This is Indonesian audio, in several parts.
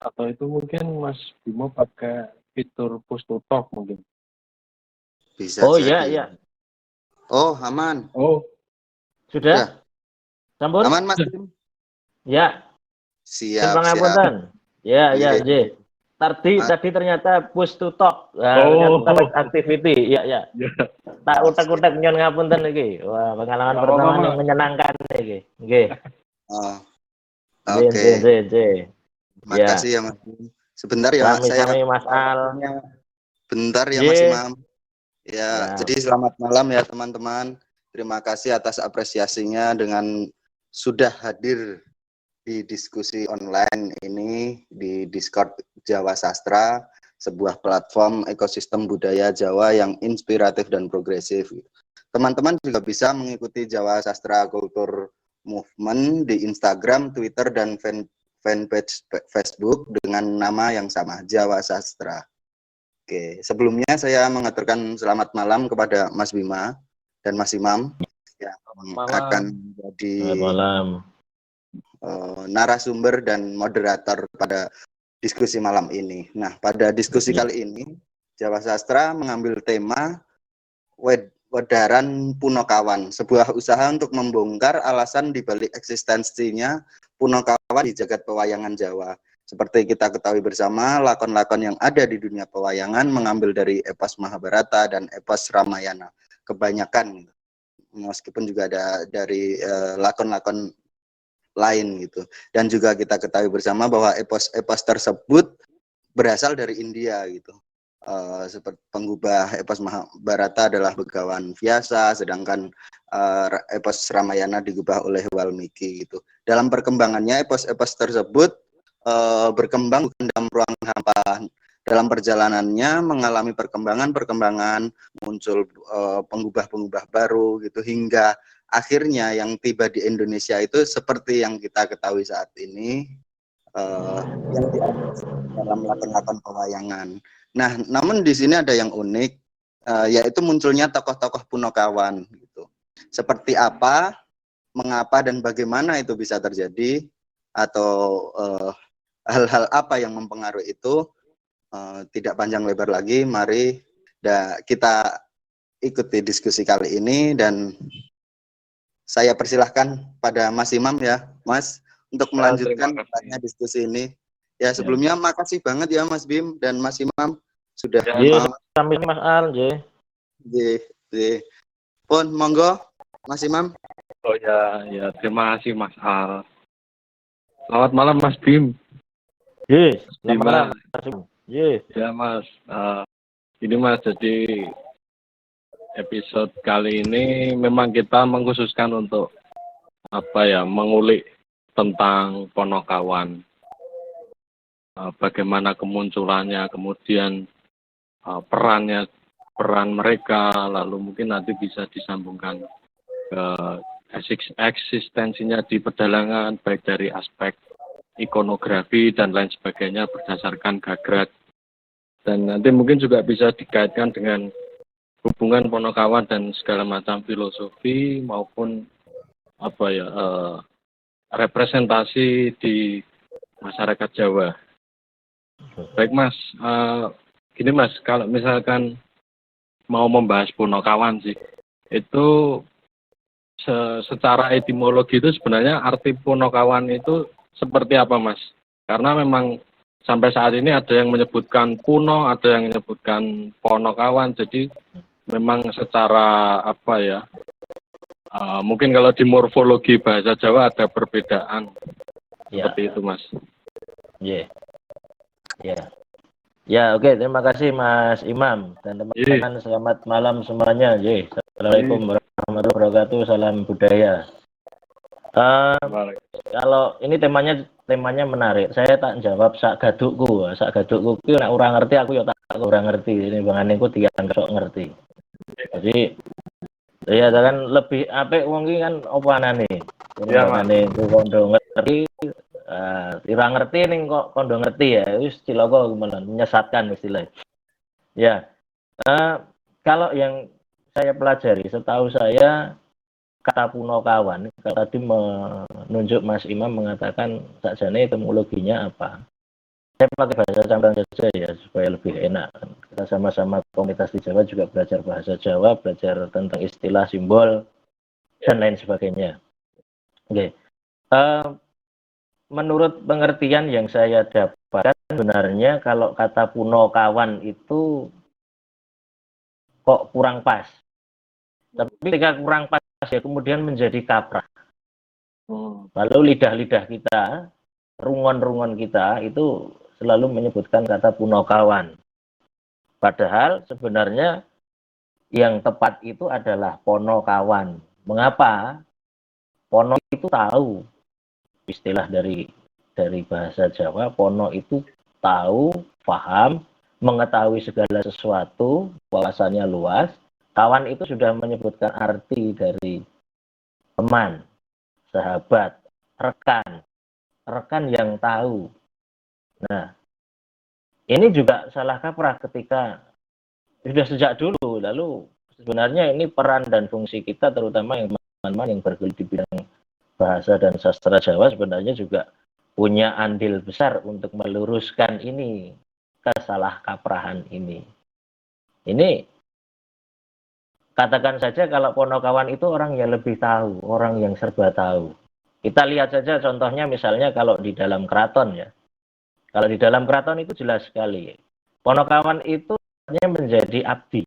Atau itu mungkin Mas Bimo pakai fitur push to talk mungkin. Bisa jadi. Iya. Oh, aman. Oh, Sudah? Sampun? Aman, Mas Bim? Ya. Siap. Ya, Iya. Tadi ternyata push to talk. Oh. Ternyata activity. Ya. ya. Tak utek-utek nyon ngapunten iki. Wah, pengalaman Nggak pertama apa-apa, yang menyenangkan iki. Nggih. Oh, Oke. Makasih ya, Mas Bim. Sebentar ya, Sami Mas Al. Bentar ya, Mas Imam. Ya, jadi selamat malam ya teman-teman. Terima kasih atas apresiasinya dengan sudah hadir di diskusi online ini di Discord Jawa Sastra, sebuah platform ekosistem budaya Jawa yang inspiratif dan progresif. Teman-teman juga bisa mengikuti Jawa Sastra Culture Movement di Instagram, Twitter, dan fanpage Facebook dengan nama yang sama, Jawa Sastra. Oke, sebelumnya saya mengaturkan selamat malam kepada Mas Bima dan Mas Imam yang akan menjadi narasumber dan moderator pada diskusi malam ini. Nah, pada diskusi kali ini, Jawa Sastra mengambil tema Wedaran Punokawan, sebuah usaha untuk membongkar alasan dibalik eksistensinya Punokawan di jagat pewayangan Jawa. Seperti kita ketahui bersama, lakon-lakon yang ada di dunia pewayangan mengambil dari epos Mahabharata dan epos Ramayana. Kebanyakan, meskipun juga ada dari lakon-lakon lain gitu. Dan juga kita ketahui bersama bahwa epos-epos tersebut berasal dari India gitu. Seperti penggubah epos Mahabharata adalah Begawan Vyasa, sedangkan epos Ramayana digubah oleh Walmiki gitu. Dalam perkembangannya epos-epos tersebut berkembang bukan dalam ruang hampa. Dalam perjalanannya mengalami perkembangan, muncul penggubah-penggubah baru gitu, hingga akhirnya yang tiba di Indonesia itu seperti yang kita ketahui saat ini, yang diadopsi dalam lakon-lakon pewayangan. Nah, namun di sini ada yang unik, yaitu munculnya tokoh-tokoh Punokawan gitu. Seperti apa, mengapa dan bagaimana itu bisa terjadi, atau hal-hal apa yang mempengaruhi itu, tidak panjang lebar lagi, mari kita ikuti diskusi kali ini, dan saya persilahkan pada Mas Imam ya, Mas, untuk melanjutkan diskusi ini. Ya, sebelumnya makasih banget ya Mas Bim dan Mas Imam sudah mau. Sampai Mas Al, Pun monggo Mas Imam. Oh ya, terima kasih Mas Al. Selamat malam Mas Bim. Selamat malam. Ya Mas, ini Mas, jadi episode kali ini memang kita mengkhususkan untuk mengulik tentang Punokawan, bagaimana kemunculannya, kemudian peran mereka, lalu mungkin nanti bisa disambungkan ke eksistensinya di pedalangan, baik dari aspek ikonografi dan lain sebagainya berdasarkan gagrat, dan nanti mungkin juga bisa dikaitkan dengan hubungan Punokawan dan segala macam filosofi maupun representasi di masyarakat Jawa. Baik Mas, gini Mas, kalau misalkan mau membahas Punokawan sih, itu secara etimologi itu sebenarnya arti Punokawan itu seperti apa Mas? Karena memang sampai saat ini ada yang menyebutkan Puno, ada yang menyebutkan Punokawan, jadi memang secara mungkin kalau di morfologi bahasa Jawa ada perbedaan seperti itu Mas. Ya, oke, terima kasih Mas Imam dan teman-teman. Selamat malam semuanya. Assalamualaikum warahmatullahi wabarakatuh. Salam budaya. Kalau ini temanya menarik, saya tak jawab sak gadukku ki nek ora ngerti aku ya tak ora ngerti. Ini bangane ku tiyang sok ngerti. Jadi ya kan lebih apik wong ki kan apa anane. Bangane ku kondo ngerti, ora ngerti ning kok kondo ngerti ya. Wis cilaka menyesatkan istilahnya. Ya. Kalau yang saya pelajari, setahu saya kata Punokawan, tadi menunjuk Mas Imam mengatakan sakjane etimologinya apa. saya pakai bahasa Campuran saja ya supaya lebih enak. Kita sama-sama komunitas di Jawa juga belajar bahasa Jawa, belajar tentang istilah, simbol dan lain sebagainya. Oke. Menurut pengertian yang saya dapatkan sebenarnya kalau kata punokawan itu kok kurang pas. Tapi ketika kurang pas ya kemudian menjadi kaprah. Lalu lidah-lidah kita, rungon-rungon kita itu selalu menyebutkan kata punokawan. Padahal sebenarnya yang tepat itu adalah ponokawan. Mengapa? Pono itu tahu. Istilah dari bahasa Jawa, pono itu tahu, paham, mengetahui segala sesuatu, wawasannya luas. Kawan itu sudah menyebutkan arti dari teman, sahabat, rekan yang tahu. Nah, ini juga salah kaprah ketika sudah sejak dulu. Lalu sebenarnya ini peran dan fungsi kita, terutama yang teman-teman yang bergelut di bidang bahasa dan sastra Jawa sebenarnya juga punya andil besar untuk meluruskan ini, kesalah kaprahan ini. Ini katakan saja kalau ponokawan itu orang yang lebih tahu, orang yang serba tahu. Kita lihat saja contohnya misalnya kalau di dalam keraton ya. Kalau di dalam keraton itu jelas sekali. Ponokawan itu menjadi abdi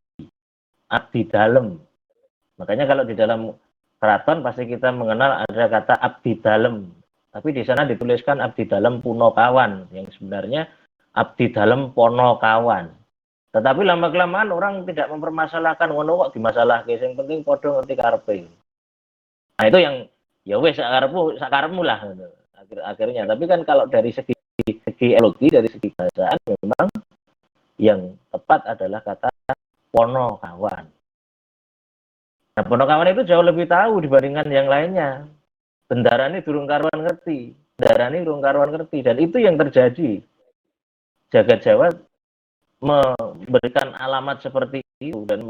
dalam. Makanya kalau di dalam keraton pasti kita mengenal ada kata abdi dalam. Tapi di sana dituliskan abdi dalam punokawan, yang sebenarnya abdi dalam ponokawan. Tetapi lama-kelamaan orang tidak mempermasalahkan ngono kok dimasalahke, yang penting padha ngerti karepe. Nah, itu yang ya wis sakarepmu lah akhirnya. Tapi kan kalau dari segi elogi, dari segi bahasaan memang yang tepat adalah kata ponokawan. Nah, ponokawan itu jauh lebih tahu dibandingkan yang lainnya. Bendarane durung karuan ngerti, bendarane durung karuan ngerti, dan itu yang terjadi. Jagat Jawa memberikan alamat seperti itu dan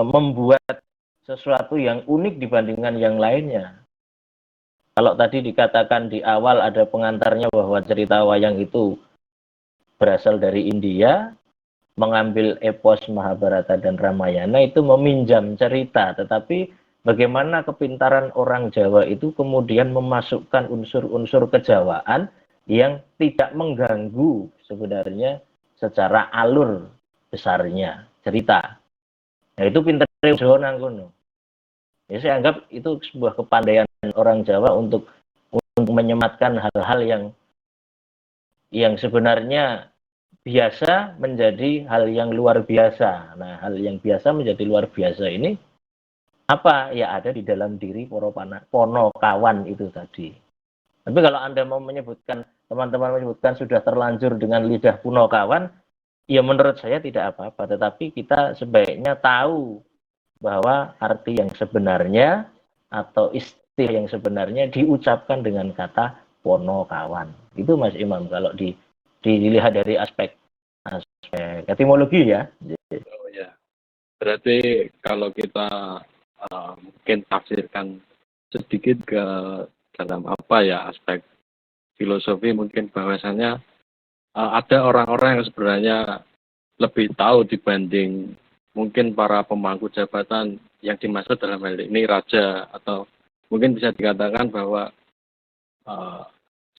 membuat sesuatu yang unik dibandingkan yang lainnya. Kalau tadi dikatakan di awal ada pengantarnya bahwa cerita wayang itu berasal dari India, mengambil epos Mahabharata dan Ramayana itu meminjam cerita, tetapi bagaimana kepintaran orang Jawa itu kemudian memasukkan unsur-unsur kejawaan yang tidak mengganggu sebenarnya secara alur besarnya cerita. Nah, itu pintar Jawa nangkono. Ya, saya anggap itu sebuah kepandaian orang Jawa untuk menyematkan hal-hal yang sebenarnya biasa menjadi hal yang luar biasa. Nah, hal yang biasa menjadi luar biasa ini apa? Ya ada di dalam diri ponokawan itu tadi. Tapi kalau Anda mau menyebutkan, teman-teman menyebutkan sudah terlanjur dengan lidah punokawan, ya menurut saya tidak apa-apa. Tetapi kita sebaiknya tahu bahwa arti yang sebenarnya atau istilah yang sebenarnya diucapkan dengan kata ponokawan. Itu Mas Imam kalau dilihat dari aspek etimologi ya. Oh ya. Berarti kalau kita mungkin tafsirkan sedikit ke dalam aspek filosofi, mungkin bahwasannya ada orang-orang yang sebenarnya lebih tahu dibanding mungkin para pemangku jabatan yang dimaksud dalam hal ini raja, atau mungkin bisa dikatakan bahwa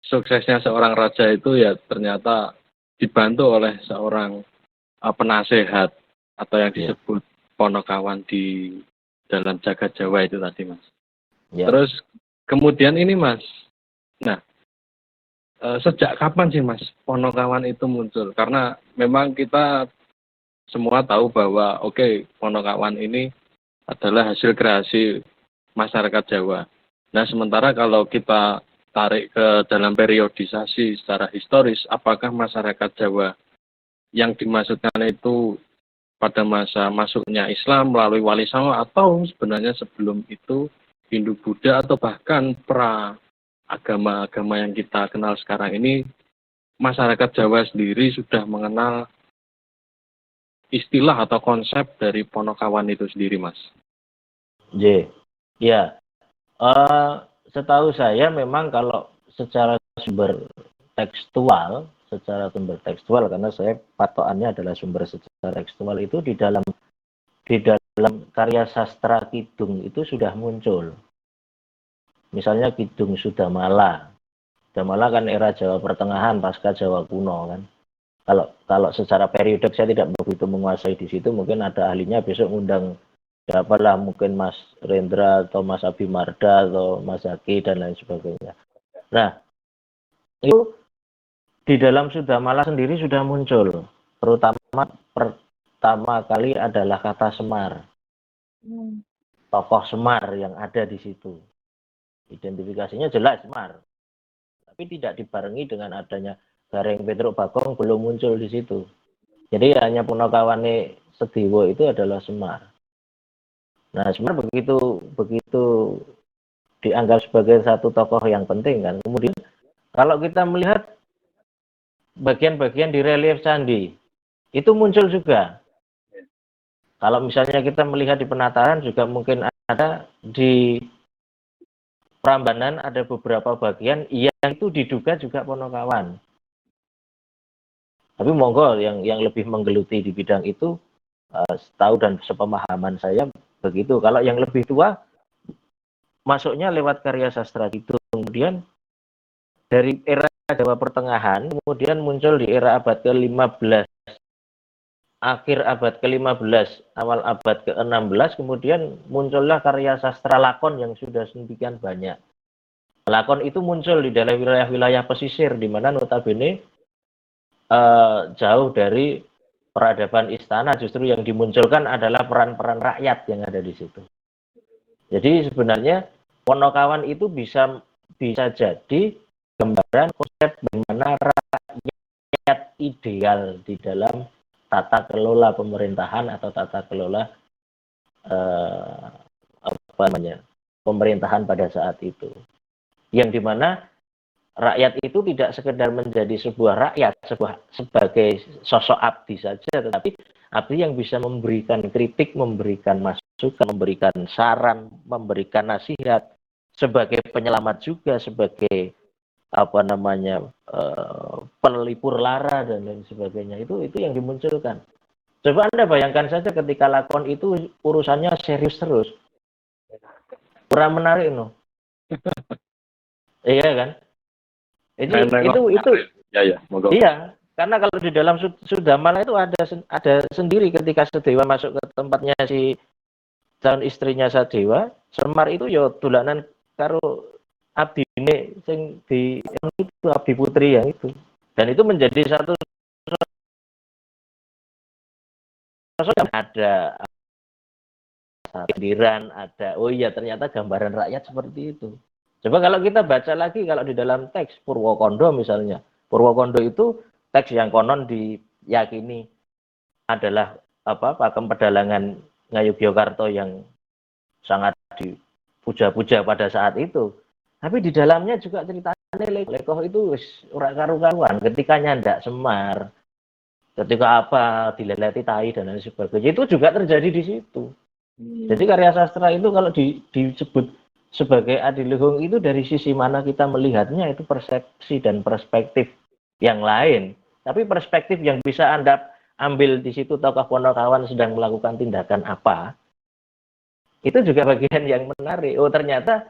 suksesnya seorang raja itu ya ternyata dibantu oleh seorang penasehat atau yang disebut ponokawan di dalam jagat Jawa itu tadi, Mas. Ya. Terus kemudian ini, Mas, nah sejak kapan sih, Mas, ponokawan itu muncul? Karena memang kita semua tahu bahwa ponokawan ini adalah hasil kreasi masyarakat Jawa. Nah, sementara kalau kita tarik ke dalam periodisasi secara historis, apakah masyarakat Jawa yang dimaksudkan itu pada masa masuknya Islam melalui Wali Songo, atau sebenarnya sebelum itu Hindu-Buddha, atau bahkan pra agama-agama yang kita kenal sekarang ini, masyarakat Jawa sendiri sudah mengenal istilah atau konsep dari ponokawan itu sendiri, Mas? Ya, setahu saya memang kalau secara sumber tekstual karena saya patokannya adalah sumber secara tekstual itu di dalam karya sastra Kidung itu sudah muncul. Misalnya Kidung Sudamala. Sudamala kan era Jawa Pertengahan pasca Jawa Kuno kan. Kalau secara periodik saya tidak begitu menguasai di situ, mungkin ada ahlinya besok ngundang siapalah, mungkin Mas Rendra atau Mas Abimarda atau Mas Zaki dan lain sebagainya. Nah, itu di dalam Sudamala sendiri sudah muncul, terutama pertama kali adalah kata Semar. Tokoh Semar yang ada di situ. Identifikasinya jelas Semar. Tapi tidak dibarengi dengan adanya Gareng Petruk Bagong, belum muncul di situ. Jadi hanya Punakawane Sediwo itu adalah Semar. Nah, Semar begitu dianggap sebagai satu tokoh yang penting kan. Kemudian kalau kita melihat bagian-bagian di relief candi, itu muncul juga. Kalau misalnya kita melihat di penataran juga mungkin ada di Prambanan ada beberapa bagian yang itu diduga juga Ponokawan. Tapi monggo yang lebih menggeluti di bidang itu tahu dan sepemahaman saya begitu. Kalau yang lebih tua masuknya lewat karya sastra itu. Kemudian dari era Jawa Pertengahan kemudian muncul di era abad ke-15, akhir abad ke-15, awal abad ke-16, kemudian muncullah karya sastra lakon yang sudah sedemikian banyak. Lakon itu muncul di dalam wilayah-wilayah pesisir di mana notabene jauh dari peradaban istana, justru yang dimunculkan adalah peran-peran rakyat yang ada di situ. Jadi sebenarnya Ponokawan itu bisa jadi gambaran konsep bagaimana rakyat ideal di dalam tata kelola pemerintahan atau tata kelola pemerintahan pada saat itu. Yang dimana rakyat itu tidak sekedar menjadi sebuah rakyat sebagai sosok abdi saja, tetapi abdi yang bisa memberikan kritik, memberikan masukan, memberikan saran, memberikan nasihat, sebagai penyelamat juga, sebagai pelipur lara dan lain sebagainya. Itu yang dimunculkan. Coba Anda bayangkan saja ketika lakon itu urusannya serius terus, kurang menarik no. Iya kan? Jadi itu ya, iya, karena kalau di dalam Sudamala itu ada sendiri ketika Sadewa masuk ke tempatnya si calon istrinya Sadewa, Semar itu yo dolanan karo abdine sing di itu abdi putri yang itu. Dan itu menjadi satu sosok yang ada sindiran, ada oh iya ternyata gambaran rakyat seperti itu. Coba kalau kita baca lagi, kalau di dalam teks Purwokondo misalnya, Purwokondo itu teks yang konon diyakini adalah pakem pedalangan Ngayogyakarta yang sangat dipuja-puja pada saat itu. Tapi di dalamnya juga ceritanya Lekoh itu ora karu-karuan ketika nyandak Semar, ketika dileleti tai dan lain sebagainya, itu juga terjadi di situ. Jadi karya sastra itu kalau disebut sebagai adiluhung itu dari sisi mana kita melihatnya itu persepsi dan perspektif yang lain. Tapi perspektif yang bisa Anda ambil di situ tokoh Ponokawan sedang melakukan tindakan apa, itu juga bagian yang menarik. Oh ternyata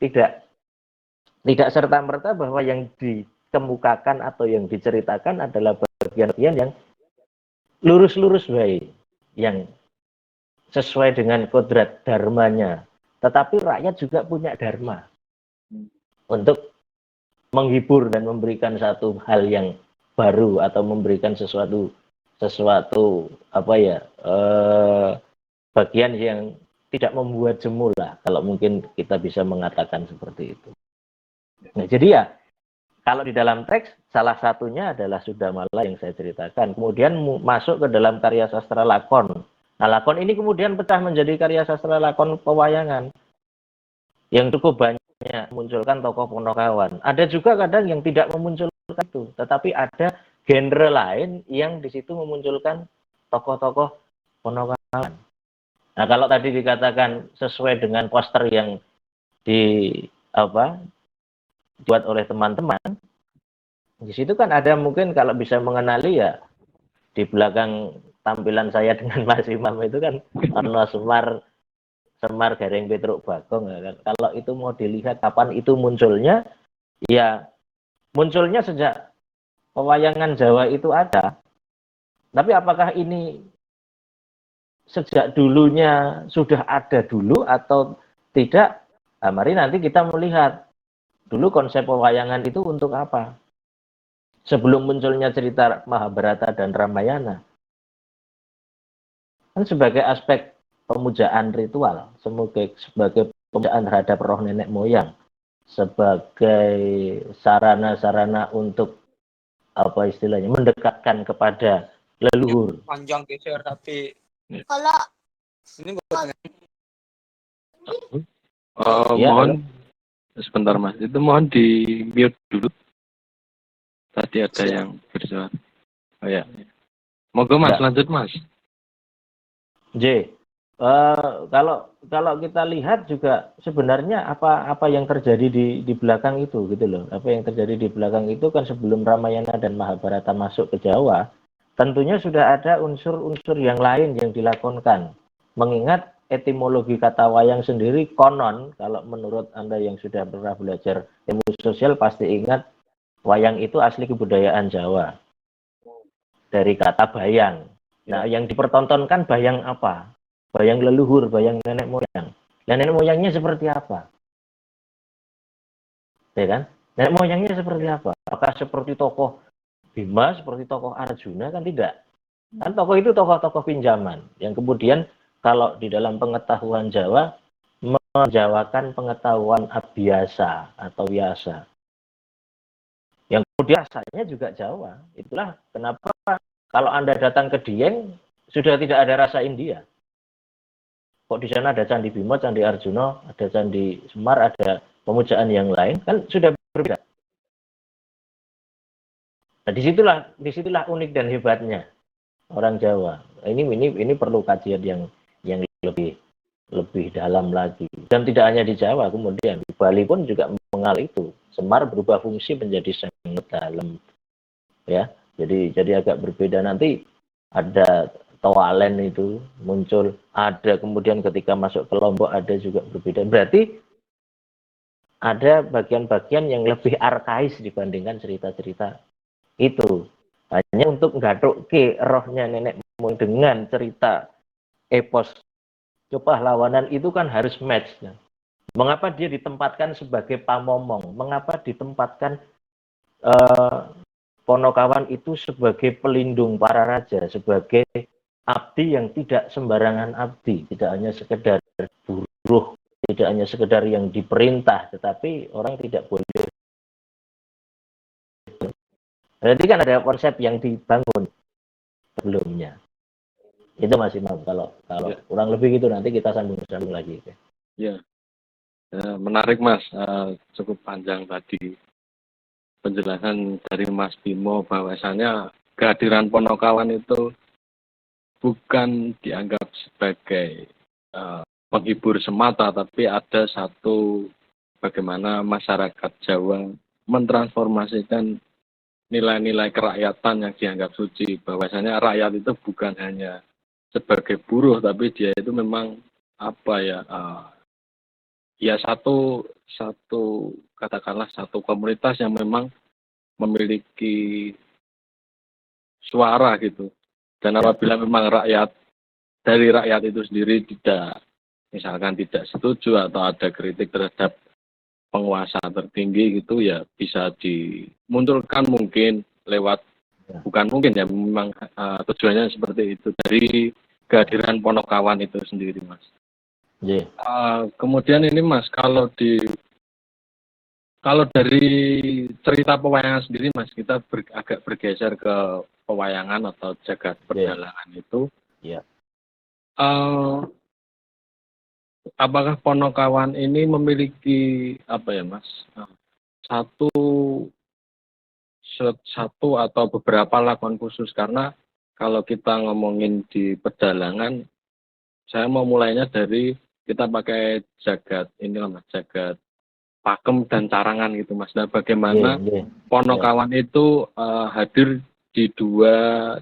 tidak serta-merta bahwa yang dikemukakan atau yang diceritakan adalah bagian-bagian yang lurus-lurus baik, yang sesuai dengan kodrat dharmanya. Tetapi rakyat juga punya dharma untuk menghibur dan memberikan satu hal yang baru atau memberikan sesuatu bagian yang tidak membuat jemu lah, kalau mungkin kita bisa mengatakan seperti itu. Nah, jadi ya kalau di dalam teks salah satunya adalah Sudamala yang saya ceritakan. Kemudian masuk ke dalam karya sastra lakon. Nah, lakon ini kemudian pecah menjadi karya sastra lakon pewayangan yang cukup banyak memunculkan tokoh Ponokawan. Ada juga kadang yang tidak memunculkan itu, tetapi ada genre lain yang di situ memunculkan tokoh-tokoh Ponokawan. Nah, kalau tadi dikatakan sesuai dengan poster yang buat oleh teman-teman. Di situ kan ada mungkin kalau bisa mengenali ya di belakang tampilan saya dengan Mas Imam itu kan ono Semar Gareng Petruk Bagong ya kan. Kalau itu mau dilihat kapan itu munculnya, ya munculnya sejak pewayangan Jawa itu ada. Tapi apakah ini sejak dulunya sudah ada dulu atau tidak? Nah, mari nanti kita melihat dulu konsep pewayangan itu untuk apa. Sebelum munculnya cerita Mahabharata dan Ramayana. Kan sebagai aspek pemujaan ritual, sebagai pemujaan terhadap roh nenek moyang, sebagai sarana-sarana untuk apa istilahnya mendekatkan kepada leluhur. Panjang geser tapi Kalau ini buat Ya, Mohon sebentar Mas, itu mohon di mute dulu. Tadi ada yang bersuara. Oh ya. Moga Mas, Ya. lanjut Mas. J. Kalau kita lihat juga sebenarnya apa yang terjadi di belakang itu gitu loh. Apa yang terjadi di belakang itu kan sebelum Ramayana dan Mahabharata masuk ke Jawa, tentunya sudah ada unsur-unsur yang lain yang dilakukan. Mengingat etimologi kata wayang sendiri konon, kalau menurut Anda yang sudah pernah belajar ilmu sosial pasti ingat wayang itu asli kebudayaan Jawa. Dari kata bayang. Nah, yang dipertontonkan bayang apa? Bayang leluhur, bayang nenek moyang. Dan nenek moyangnya seperti apa? Ya kan? Nenek moyangnya seperti apa? Apakah seperti tokoh Bima, seperti tokoh Arjuna? Kan tidak. Kan tokoh itu tokoh-tokoh pinjaman. Yang kemudian kalau di dalam pengetahuan Jawa, menjawakan pengetahuan abbiasa atau biasa. Yang kemudian rasanya juga Jawa. Itulah kenapa kalau Anda datang ke Dieng, sudah tidak ada rasa India. Kok di sana ada Candi Bima, Candi Arjuna, ada Candi Semar, ada pemujaan yang lain, kan sudah berbeda. Nah, disitulah unik dan hebatnya orang Jawa. Ini perlu kajian yang lebih dalam lagi. Dan tidak hanya di Jawa, kemudian di Bali pun juga mengenal itu. Semar berubah fungsi menjadi sangat dalam, ya. Jadi agak berbeda. Nanti ada Toalen itu muncul, ada kemudian ketika masuk ke Lombok ada juga berbeda. Berarti ada bagian-bagian yang lebih arkais dibandingkan cerita-cerita itu. Hanya untuk nggathuk ke rohnya nenek moyang dengan cerita epos kepahlawanan itu kan harus match. Mengapa dia ditempatkan sebagai pamomong? Mengapa ditempatkan Ponokawan itu sebagai pelindung para raja, sebagai abdi yang tidak sembarangan abdi, tidak hanya sekedar buruh, tidak hanya sekedar yang diperintah, tetapi orang tidak boleh. Berarti kan ada konsep yang dibangun sebelumnya. Itu Mas Imam, kalau Ya. kurang lebih gitu, nanti kita sambung lagi. Ya. Menarik Mas, cukup panjang tadi penjelasan dari Mas Bimo bahwasanya kehadiran Ponokawan itu bukan dianggap sebagai penghibur semata, tapi ada satu bagaimana masyarakat Jawa mentransformasikan nilai-nilai kerakyatan yang dianggap suci, bahwasanya rakyat itu bukan hanya sebagai buruh, tapi dia itu memang apa ya, ya satu katakanlah satu komunitas yang memang memiliki suara gitu. Dan apabila memang dari rakyat itu sendiri misalkan tidak setuju atau ada kritik terhadap penguasa tertinggi gitu, ya bisa dimunculkan mungkin lewat, bukan mungkin ya, memang tujuannya seperti itu dari kehadiran Ponokawan itu sendiri Mas. Yeah. Kemudian ini Mas, kalau dari cerita pewayangan sendiri Mas, kita agak bergeser ke pewayangan atau jagat perdalangan itu. Yeah. Apakah Ponokawan ini memiliki apa ya Mas, satu atau beberapa lakon khusus? Karena kalau kita ngomongin di pedalangan, saya mau mulainya dari kita pakai jagat ini Mas, jagat pakem dan carangan gitu Mas. Nah, bagaimana Iya. Ponokawan itu hadir di dua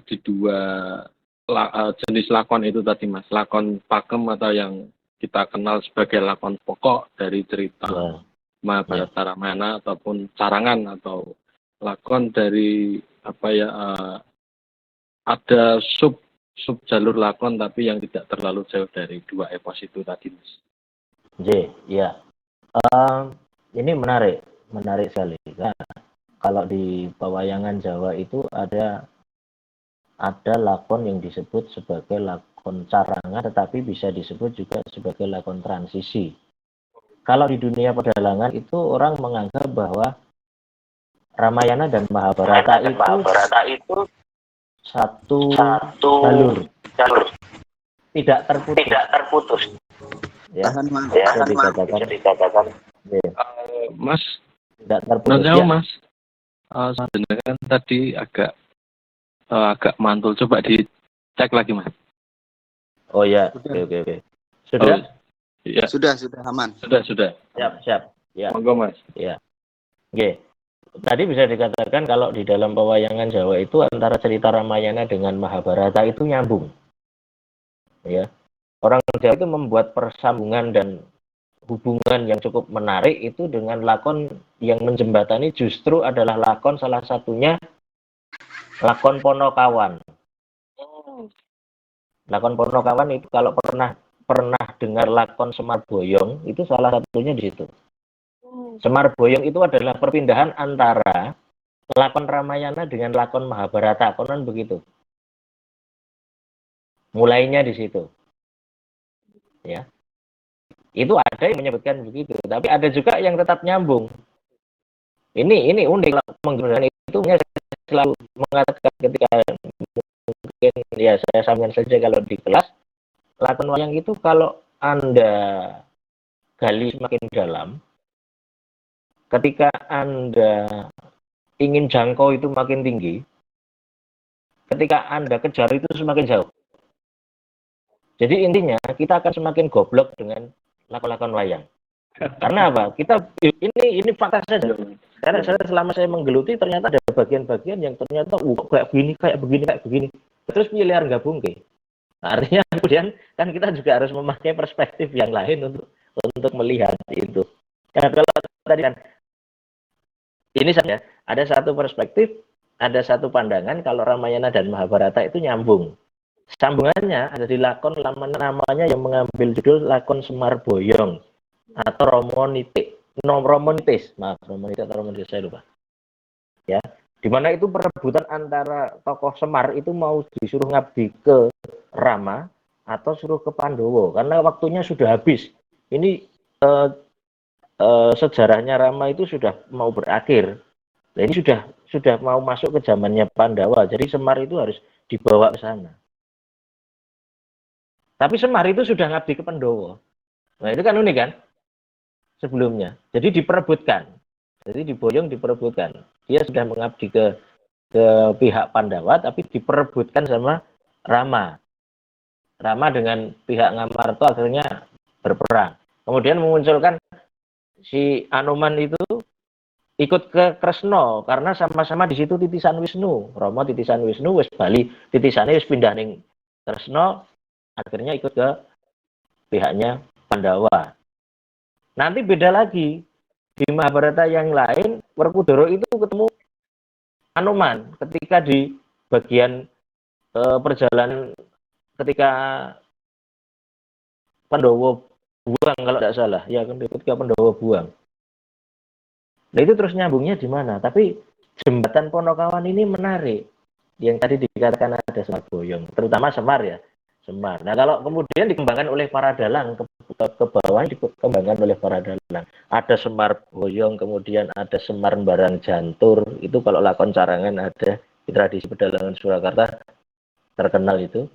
jenis lakon itu tadi Mas, lakon pakem atau yang kita kenal sebagai lakon pokok dari cerita Ya. Mahabharata Ramayana ataupun carangan atau lakon dari apa ya ada sub jalur lakon tapi yang tidak terlalu jauh dari dua epos itu tadi Mas. Ya. Ini menarik sekali. Nah, kalau di pewayangan Jawa itu ada lakon yang disebut sebagai lakon carangan, tetapi bisa disebut juga sebagai lakon transisi. Kalau di dunia pedalangan itu orang menganggap bahwa Ramayana dan Mahabharata itu satu jalur, tidak terputus. Ya, Tahan, Mas. bisa dikatakan. Ya, Mas, tidak terputus. menurut Ya. Mas, sebenarnya kan tadi agak mantul, coba dicek lagi Mas. Oh ya, Sudah. oke. Sudah? Iya, Sudah aman. sudah. Siap. Ya. Monggo Mas. Ya. Oke. Tadi bisa dikatakan kalau di dalam pewayangan Jawa itu antara cerita Ramayana dengan Mahabharata itu nyambung. Ya. Orang Jawa itu membuat persambungan dan hubungan yang cukup menarik itu dengan lakon yang menjembatani justru adalah lakon salah satunya lakon Ponokawan. Lakon Ponokawan itu kalau pernah dengar lakon Semar Boyong itu salah satunya di situ. Semar Boyong itu adalah perpindahan antara lakon Ramayana dengan lakon Mahabharata, konon begitu. Mulainya di situ. Ya. Itu ada yang menyebutkan begitu, tapi ada juga yang tetap nyambung. Ini unik menggunakan itu selalu mengatakan ketika mungkin ya saya samakan saja kalau di kelas lakon wayang itu kalau Anda gali semakin dalam, ketika Anda ingin jangkau itu makin tinggi, ketika Anda kejar itu semakin jauh. Jadi intinya kita akan semakin goblok dengan lakon-lakon wayang. Karena apa? Kita ini fakta saja. Karena selama saya menggeluti ternyata ada bagian-bagian yang ternyata kayak begini. Terus pilihan gabung ke. Nah, artinya kemudian kan kita juga harus memakai perspektif yang lain untuk melihat itu. Ya, kalau tadi kan ini saja ada satu perspektif, ada satu pandangan kalau Ramayana dan Mahabharata itu nyambung. Sambungannya ada di lakon namanya yang mengambil judul lakon Semar Boyong atau Romonitis, saya lupa. Ya, di mana itu perebutan antara tokoh Semar itu mau disuruh ngabdi ke Rama atau suruh ke Pandowo karena waktunya sudah habis. Ini sejarahnya Rama itu sudah mau berakhir. Nah, ini sudah mau masuk ke zamannya Pandawa. Jadi Semar itu harus dibawa ke sana. Tapi Semar itu sudah ngabdi ke Pandowo. Nah, itu kan unik kan? Sebelumnya. Jadi diperebutkan. Jadi diboyong diperebutkan. Dia sudah mengabdi ke pihak Pandawa tapi diperebutkan sama Rama. Rama dengan pihak Ngamarta akhirnya berperang. Kemudian memunculkan si Anoman itu ikut ke Kresna karena sama-sama di situ titisan Wisnu. Rama titisan Wisnu wis bali titisane wis pindah ning Kresna, akhirnya ikut ke pihaknya Pandawa. Nanti beda lagi di Mahabharata yang lain, Werkudara itu ketemu Anoman ketika di bagian perjalanan ketika Pandawa buang kalau tidak salah, ya kan ketika Pandawa buang. Nah itu terus nyambungnya di mana? Tapi jembatan Ponokawan ini menarik. Yang tadi dikatakan ada Semar Boyong, terutama Semar ya. Semar. Nah kalau kemudian dikembangkan oleh para dalang ke bawah dikembangkan oleh para dalang. Ada Semar Boyong, kemudian ada Semar Barang Jantur. Itu kalau lakon carangan ada di tradisi pedalangan Surakarta terkenal itu.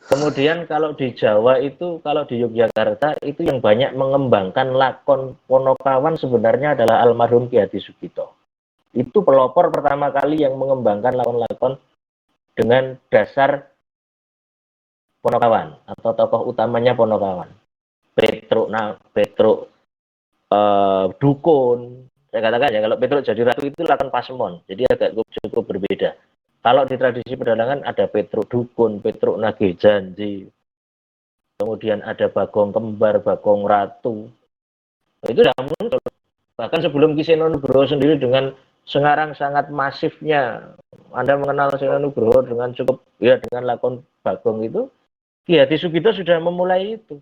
Kemudian kalau di Jawa itu, kalau di Yogyakarta itu yang banyak mengembangkan lakon Ponokawan sebenarnya adalah almarhum Ki Hadi Sugito. Itu pelopor pertama kali yang mengembangkan lakon-lakon dengan dasar Ponokawan atau tokoh utamanya Ponokawan. Petruk dukun. Saya katakan ya kalau Petruk jadi ratu itu lakon Pasemon, jadi agak cukup berbeda. Kalau di tradisi pedalangan ada Petruk dukun, Petruk nagih janji, kemudian ada Bagong kembar, Bagong ratu. Itu sudah muncul. Bahkan sebelum Ki Seno Nugroho sendiri dengan Sengarang sangat masifnya, Anda mengenal Seno Nugroho dengan cukup ya dengan lakon Bagong itu, Ki Hadi Sugito sudah memulai itu.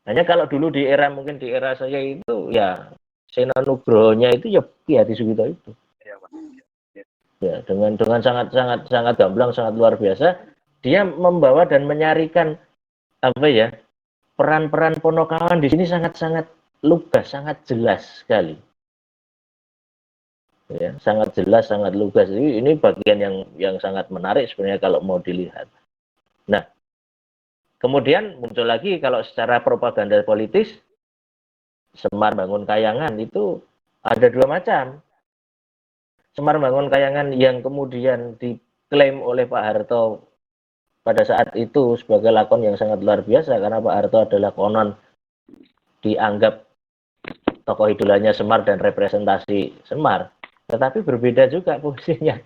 Hanya kalau dulu di era mungkin di era saya itu ya Seno Nugrohonya itu ya Ki Hadi Sugito itu. Ya dengan sangat gamblang, sangat luar biasa, dia membawa dan menyarikan apa ya peran-peran Ponokawan di sini sangat lugas, sangat jelas sekali. Ya, sangat jelas, sangat lugas. Ini bagian yang sangat menarik sebenarnya kalau mau dilihat. Nah, kemudian muncul lagi kalau secara propaganda politis, Semar Bangun Kayangan itu ada dua macam. Semar Bangun Kayangan yang kemudian diklaim oleh Pak Harto pada saat itu sebagai lakon yang sangat luar biasa karena Pak Harto adalah konon dianggap tokoh idolanya Semar dan representasi Semar. Tetapi berbeda juga fungsinya.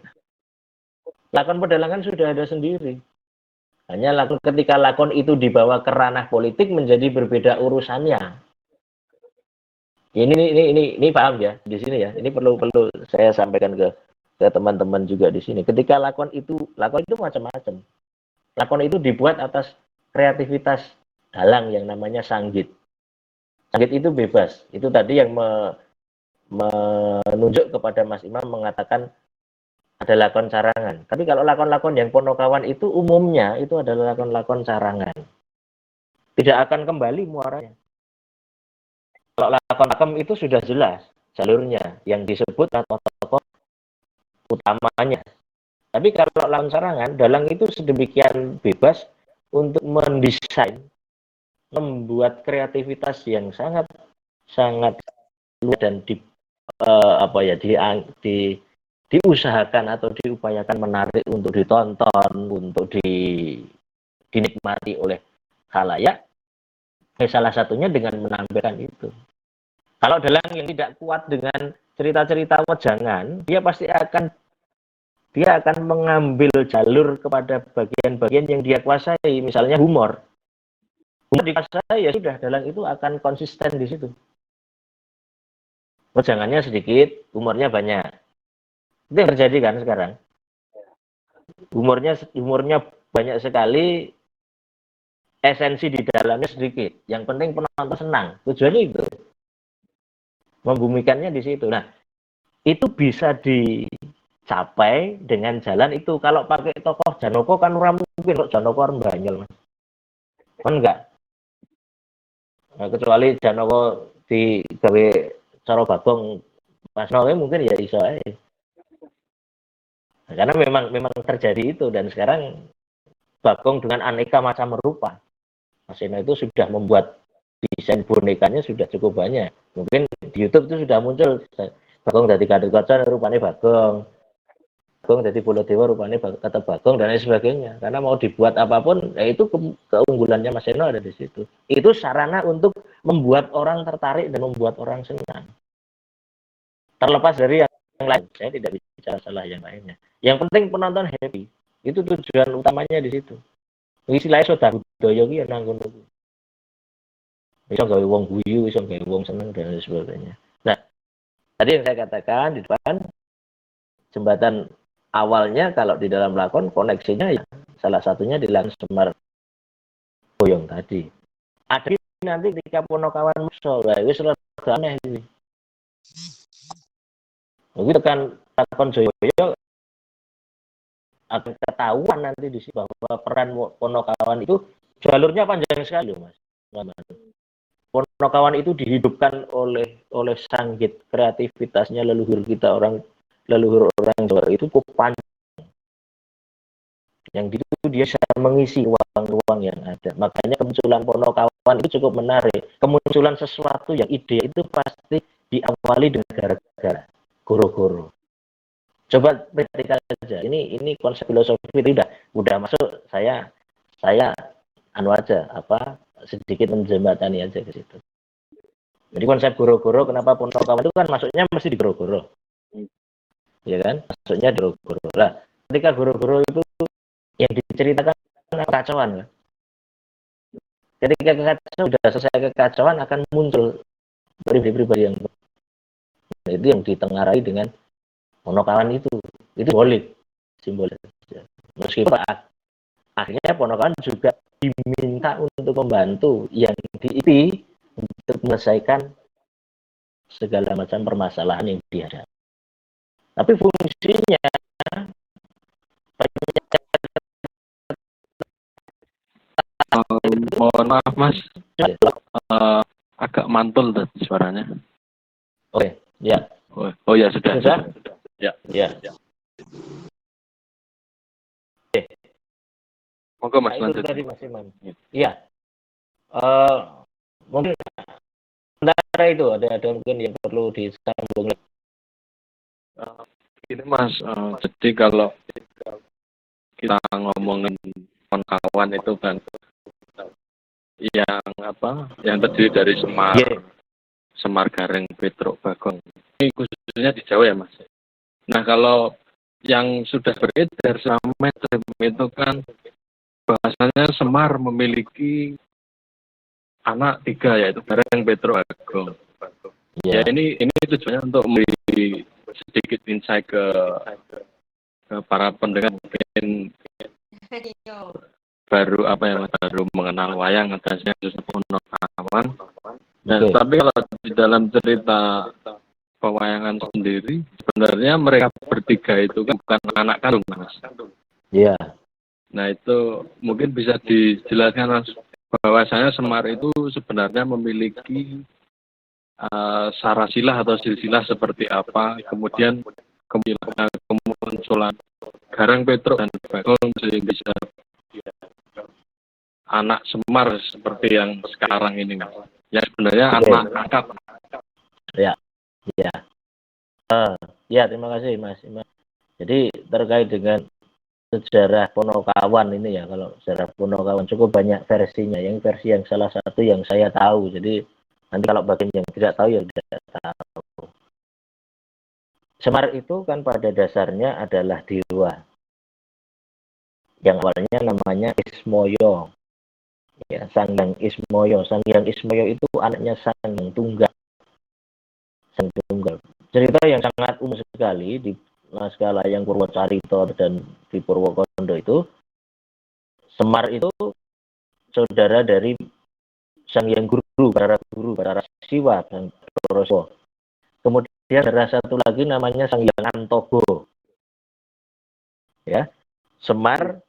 Lakon pedalangan sudah ada sendiri. Hanya ketika lakon itu dibawa ke ranah politik menjadi berbeda urusannya. Ini paham ya di sini ya. Ini perlu saya sampaikan ke teman-teman juga di sini. Ketika lakon itu macam-macam. Lakon itu dibuat atas kreativitas dalang yang namanya sanggit. Sanggit itu bebas. Itu tadi yang menunjuk kepada Mas Imam mengatakan ada lakon carangan. Tapi kalau lakon-lakon yang Ponokawan itu umumnya itu adalah lakon-lakon carangan. Tidak akan kembali muaranya. Kalau lakon-lakon itu sudah jelas jalurnya yang disebut tokoh-tokoh utamanya. Tapi kalau lakon carangan, dalang itu sedemikian bebas untuk mendesain, membuat kreativitas yang sangat luas dan diusahakan atau diupayakan menarik untuk ditonton, untuk dinikmati oleh khalayak. Salah satunya dengan menampilkan itu. Kalau dalang yang tidak kuat dengan cerita-cerita wejangan, dia pasti akan mengambil jalur kepada bagian-bagian yang dia kuasai, misalnya humor. Humor dikuasai ya sudah, dalang itu akan konsisten di situ. Wejangannya sedikit, humornya banyak. Itu yang terjadi kan sekarang. Humornya banyak sekali, esensi di dalamnya sedikit. Yang penting penonton senang. Tujuannya itu. Membumikannya di situ. Nah, itu bisa dicapai dengan jalan itu. Kalau pakai tokoh Janoko kan ora mungkin kok Janoko orang Banyol. Kan enggak. Nah, kecuali Janoko digawe cara Bagong Mas Noe mungkin ya iso ae. Nah, karena memang terjadi itu dan sekarang Bagong dengan aneka macam rupa. Mas Eno itu sudah membuat desain bonekanya sudah cukup banyak. Mungkin di YouTube itu sudah muncul Bagong dari Gatot Kaca rupanya Bagong dari Pulau Dewa rupanya tetap Bagong dan lain sebagainya. Karena mau dibuat apapun, ya itu keunggulannya Mas Eno ada di situ. Itu sarana untuk membuat orang tertarik dan membuat orang senang. Terlepas dari yang lain, saya tidak bicara salah yang lainnya. Yang penting penonton happy. Itu tujuan utamanya di situ. Istilahnya soda budaya ki nang ngono kuwi. Bisa gawe wong guyu, bisa gawe wong seneng dan lain sebagainya. Nah, tadi yang saya katakan di depan jembatan awalnya kalau di dalam lakon koneksinya ya salah satunya di Lang Semar Boyong tadi. Ada nanti ketika Ponokawan musuh, wis rada aneh iki. Begitu kan lakon Joyo akan ketahuan nanti di sini bahwa peran Ponokawan itu jalurnya panjang sekali, Mas. Ponokawan itu dihidupkan oleh sanggit kreativitasnya leluhur orang Jawa itu cukup panjang. Yang itu dia bisa mengisi ruang-ruang yang ada. Makanya kemunculan Ponokawan itu cukup menarik. Kemunculan sesuatu yang ide itu pasti diawali dengan gara-gara, goro-goro. Coba perhatikan saja. Ini konsep filosofi tidak udah masuk. Saya anu aja sedikit menjembatani aja ke situ. Jadi konsep goro-goro, kenapa Punokawan itu kan masuknya mesti di goro-goro. Ya kan? Masuknya di goro-goro. Lah, ketika goro-goro itu yang diceritakan kekacauan kan? Ketika kekacauan sudah selesai kekacauan akan muncul pribadi-pribadi yang itu yang ditengarai dengan Punokawan itu simbolik. Meskipun akhirnya Punokawan juga diminta untuk membantu yang diipi untuk menyelesaikan segala macam permasalahan yang dihadapi. Tapi fungsinya mohon maaf Mas, agak mantul tadi suaranya. Oke, ya. Oh ya sudah. Ya. Oke. Monggo Mas Itu lanjut. tadi Mas Iman. Iya. Mungkin sementara itu ada mungkin yang perlu disambung. Ini Mas, jadi kalau kita ngomongin kawan itu kan yang terdiri dari Semar, Gareng, Petruk, Bagong. Ini khususnya di Jawa ya Mas. Nah kalau yang sudah beredar selama mainstream itu kan bahasanya Semar memiliki anak 3 yaitu Gareng, Petruk, Bagong. Ya ini tujuannya untuk memberi sedikit insight ke para pendengar mungkin baru mengenal wayang atasnya Punokawan. Nah, tapi kalau di dalam cerita pewayangan sendiri sebenarnya mereka bertiga itu kan bukan anak kandung Mas. Iya. Nah itu mungkin bisa dijelaskan Mas bahwasanya Semar itu sebenarnya memiliki sarasilah atau silsilah seperti apa, kemudian kemunculan Gareng, Petruk, dan Bagong sehingga bisa anak Semar seperti yang sekarang ini Mas. Ya sebenarnya anak angkat. Ya. Ya, terima kasih Mas Iman. Jadi terkait dengan sejarah Punokawan ini ya, kalau sejarah Punokawan cukup banyak versinya. Yang versi yang salah satu yang saya tahu. Jadi nanti kalau bagian yang tidak tahu ya tidak tahu. Semar itu kan pada dasarnya adalah dewa. Yang awalnya namanya Ismoyo. Ya, Sang Hyang Ismoyo. Sang Hyang Ismoyo itu anaknya Sang Hyang Tunggal. Sang Tunggal. Cerita yang sangat umum sekali di naskah Layang Purwocarito dan di Purwokondo itu, Semar itu saudara dari Sang Hyang Guru, Barara Siwa dan Roswo. Kemudian ada satu lagi namanya Sang Hyang Antogo. Ya, Semar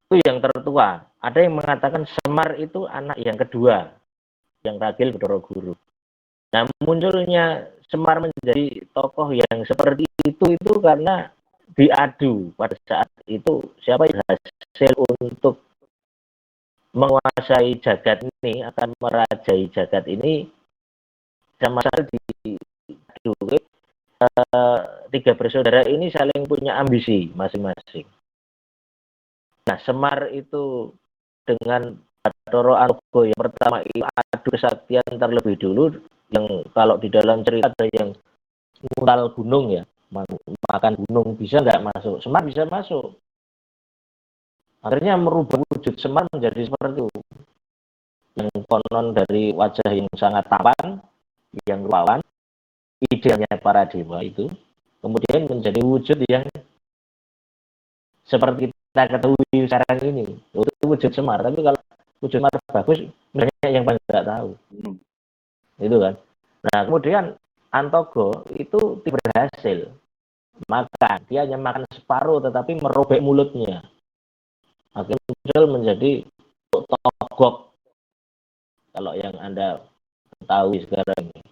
itu yang tertua. Ada yang mengatakan Semar itu anak yang kedua, yang ragil Bathara Guru. Nah, munculnya Semar menjadi tokoh yang seperti itu karena diadu pada saat itu siapa yang hasil untuk menguasai jagat ini, akan merajai jagat ini, sama-sama diadu. Tiga bersaudara ini saling punya ambisi masing-masing. Nah, Semar itu dengan Bathara Antogo yang pertama itu adu kesaktian terlebih dulu, yang kalau di dalam cerita ada yang nguntal gunung ya, makan gunung bisa nggak masuk, Semar bisa masuk. Akhirnya merubah wujud Semar menjadi seperti itu, yang konon dari wajah yang sangat tampan, yang rupawan, idealnya para dewa itu, kemudian menjadi wujud yang seperti kita ketahui sekarang ini, itu wujud Semar. Tapi kalau wujud Semar bagus, banyak yang nggak tahu. Itu kan. Nah, kemudian Antogo itu berhasil makan. Dia hanya makan separuh tetapi merobek mulutnya. Akhirnya muncul menjadi togok. Kalau yang Anda ketahui sekarang ini.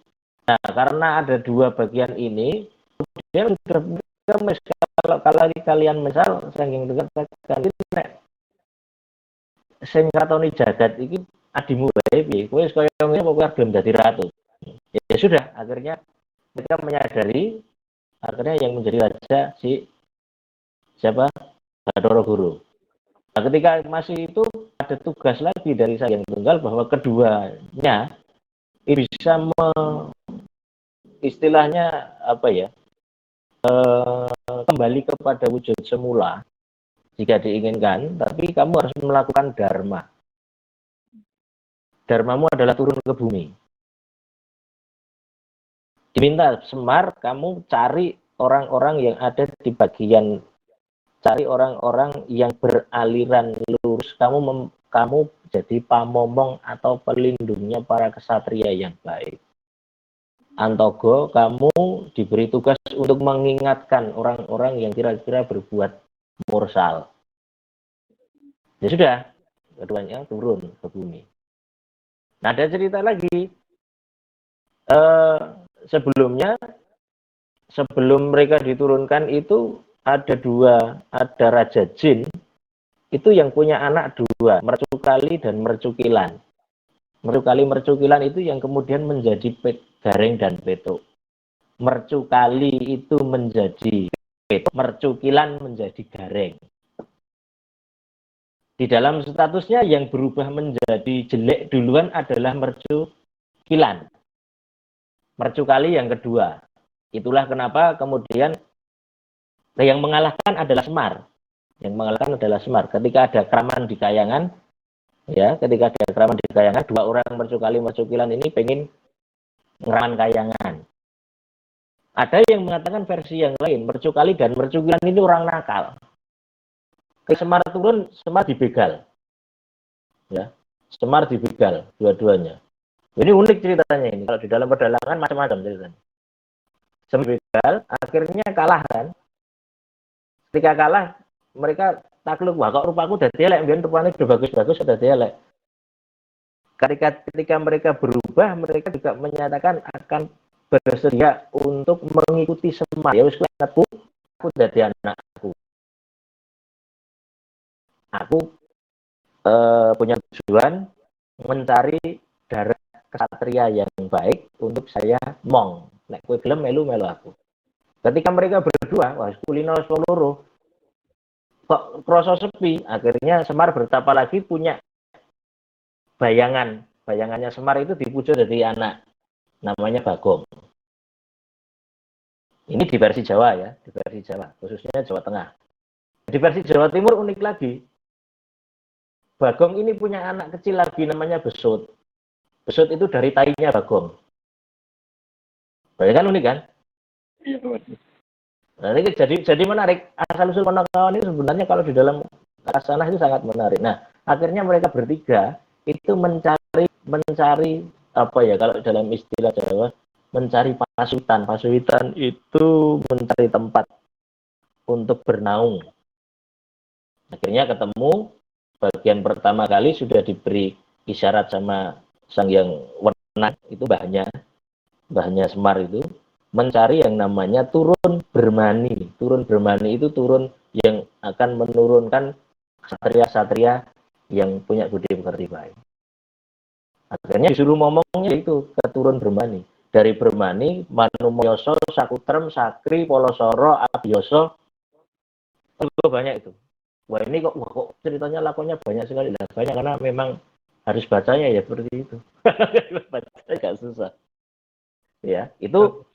Nah, karena ada dua bagian ini, kemudian kalau kalian misal saking dikatakan ini sing ngatoni jagat iki adimu wae piye, kowe kaya ngene pokoke belum dadi ratu. Ya sudah, akhirnya mereka menyadari, akhirnya yang menjadi raja siapa? Bathara Guru. Nah, ketika masih itu ada tugas lagi dari Sang Hyang Tunggal bahwa keduanya bisa istilahnya apa ya, kembali kepada wujud semula jika diinginkan, tapi kamu harus melakukan dharma. Dharmamu adalah turun ke bumi. Diminta Semar, kamu cari orang-orang yang ada di bagian, cari orang-orang yang beraliran lurus. Kamu jadi pamomong atau pelindungnya para kesatria yang baik. Antogo, kamu diberi tugas untuk mengingatkan orang-orang yang kira-kira berbuat mursal. Ya sudah, keduanya turun ke bumi. Nah, ada cerita lagi. Sebelum mereka diturunkan itu ada raja jin itu yang punya anak dua, Mercukali dan Mercukilan. Mercukilan itu yang kemudian menjadi Gareng dan Petuk. Mercukali itu menjadi Petuk, Mercukilan menjadi Gareng. Di dalam statusnya yang berubah menjadi jelek duluan adalah Mercukilan. Mercukali yang kedua. Itulah kenapa kemudian yang mengalahkan adalah Semar. Yang mengalahkan adalah Semar. Ketika ada Kraman di Kayangan, dua orang Mercukilan ini pengen ngeraman Kayangan. Ada yang mengatakan versi yang lain, Mercukali dan Mercukilan ini orang nakal. Ke Semar turun, Semar dibegal. Ya, Semar dibegal dua-duanya. Ini unik ceritanya ini. Kalau di dalam pedalangan macam-macam ceritanya. Semar dibegal, akhirnya kalah kan. Ketika kalah, mereka takluk, wah kok rupaku udah elek, biar rupanya udah bagus-bagus, udah elek. Ketika mereka berubah, mereka juga menyatakan akan bersedia untuk mengikuti Semar. Ya wis aku jadi anakku. Aku punya tujuan mencari darah kesatria yang baik untuk saya mong. Nek kowe gelem melu aku. Ketika mereka berdua, wah kulino loro kok kroso sepi, akhirnya Semar bertapa lagi punya bayangan. Bayangannya Semar itu dipuja dari anak namanya Bagong. Ini di versi Jawa ya, di versi Jawa, khususnya Jawa Tengah. Di versi Jawa Timur unik lagi. Bagong ini punya anak kecil lagi namanya Besut. Besut itu dari tainya Bagong. Berarti kan unik kan? Iya, Nah, ini jadi menarik. Asal-usul Ponokawan ini sebenarnya kalau di dalam kasanah itu sangat menarik. Nah, akhirnya mereka bertiga itu mencari apa ya, kalau dalam istilah Jawa, mencari pasuitan. Pasuitan itu mencari tempat untuk bernaung. Akhirnya ketemu, bagian pertama kali sudah diberi isyarat sama sang yang wenang, itu mbahnya Semar itu, mencari yang namanya turun bermani. Turun bermani itu turun yang akan menurunkan satria-satria yang punya budi pekerti baik. Akhirnya disuruh ngomongnya itu ke turun bermani. Dari Bermani, Manumoyoso, Sakutrem, Sakri, Polosoro, Abioso, itu banyak itu. Wah ini kok ceritanya lakonnya banyak sekali. Nah, banyak karena memang harus bacanya ya seperti itu. Bacanya agak susah. Ya, itu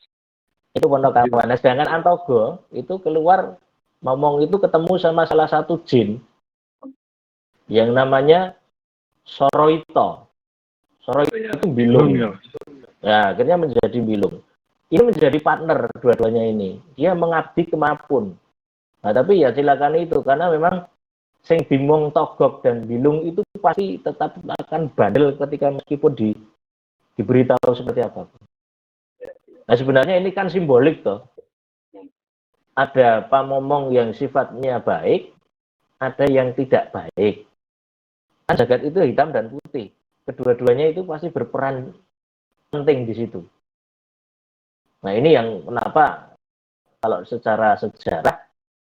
Ponokawan. Nah, sedangkan Antogo itu keluar ngomong itu ketemu sama salah satu jin yang namanya Soroito. Soroito itu bilung. Ya, akhirnya menjadi bilung. Ini menjadi partner dua-duanya ini. Dia mengabdi kemapun. Nah, tapi ya silakan itu karena memang sing bimong togok dan bilung itu pasti tetap akan bandel ketika meskipun diberitahu seperti apa. Nah, sebenarnya ini kan simbolik toh. Ada pamomong yang sifatnya baik, ada yang tidak baik. Kan jagat itu hitam dan putih. Kedua-duanya itu pasti berperan penting di situ. Nah, ini yang kenapa kalau secara sejarah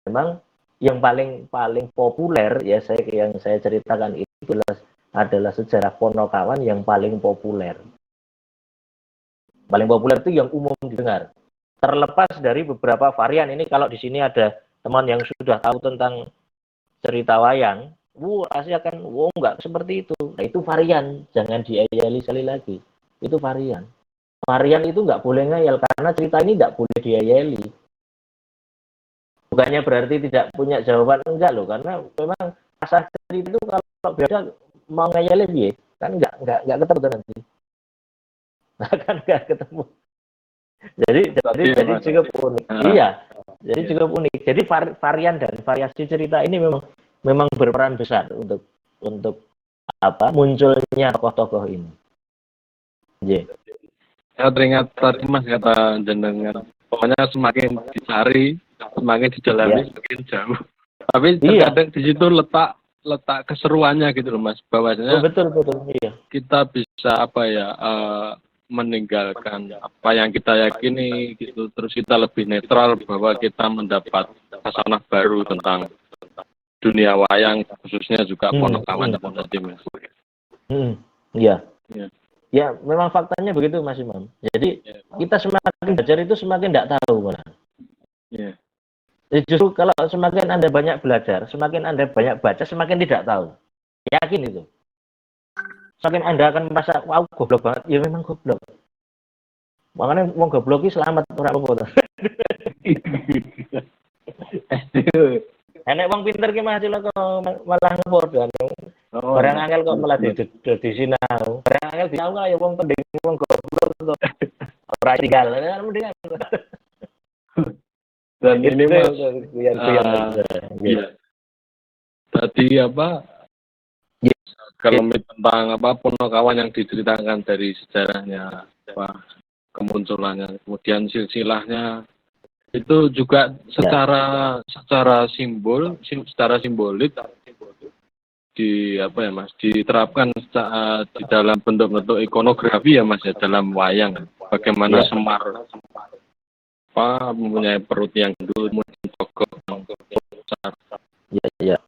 memang yang paling populer ya yang saya ceritakan itu adalah sejarah Ponokawan yang paling populer. Paling populer itu yang umum didengar. Terlepas dari beberapa varian, ini kalau di sini ada teman yang sudah tahu tentang cerita wayang, pasti akan, enggak seperti itu. Nah, itu varian, jangan diayali sekali lagi. itu varian. Varian itu nggak boleh ngeyel karena cerita ini nggak boleh diayeli. Bukannya berarti tidak punya jawaban, enggak loh, karena memang asal cerita itu kalau beda mau ngeyelin ya kan nggak ketemu nanti. Nah, kan nggak ketemu. Jadi cukup unik. Iya. Jadi cukup unik. Jadi varian dan variasi cerita ini memang berperan besar untuk apa munculnya tokoh-tokoh ini. Yeah. Saya teringat tadi Mas kata jenengan, pokoknya semakin dicari, semakin didalami, semakin jauh. Tapi terkadang di situ letak keseruannya gitu loh Mas, bahwasanya betul iya. Kita bisa meninggalkan apa yang kita yakini gitu, terus kita lebih netral bahwa kita mendapat khasanah baru tentang dunia wayang, khususnya juga Ponokawan itu tadi Mas. Iya. Ya, memang faktanya begitu Mas Imam. Jadi kita semakin belajar itu semakin tidak tahu malah. Yeah. Justru kalau semakin Anda banyak belajar, semakin Anda banyak baca, semakin tidak tahu. Yakin itu. Semakin Anda akan merasa, wow, goblok banget. Ya memang goblok. Makanya mau goblok ini selamat ora apa-apa. Enek wong pinter ki Mas kok malah ngepor dan barang angel kok malah di sinau. Barang angel sinau ya wong pending wong goblok kok. Ora tinggal. Dan ini Mas tadi apa? Kalau tentang apa Ponokawan yang diceritakan dari sejarahnya, apa kemunculannya, kemudian silsilahnya itu juga secara simbolik di apa ya Mas diterapkan di dalam bentuk-bentuk ikonografi ya Mas ya dalam wayang bagaimana Semar apa mempunyai perut yang gendut kemudian tokoh yang besar. Ya.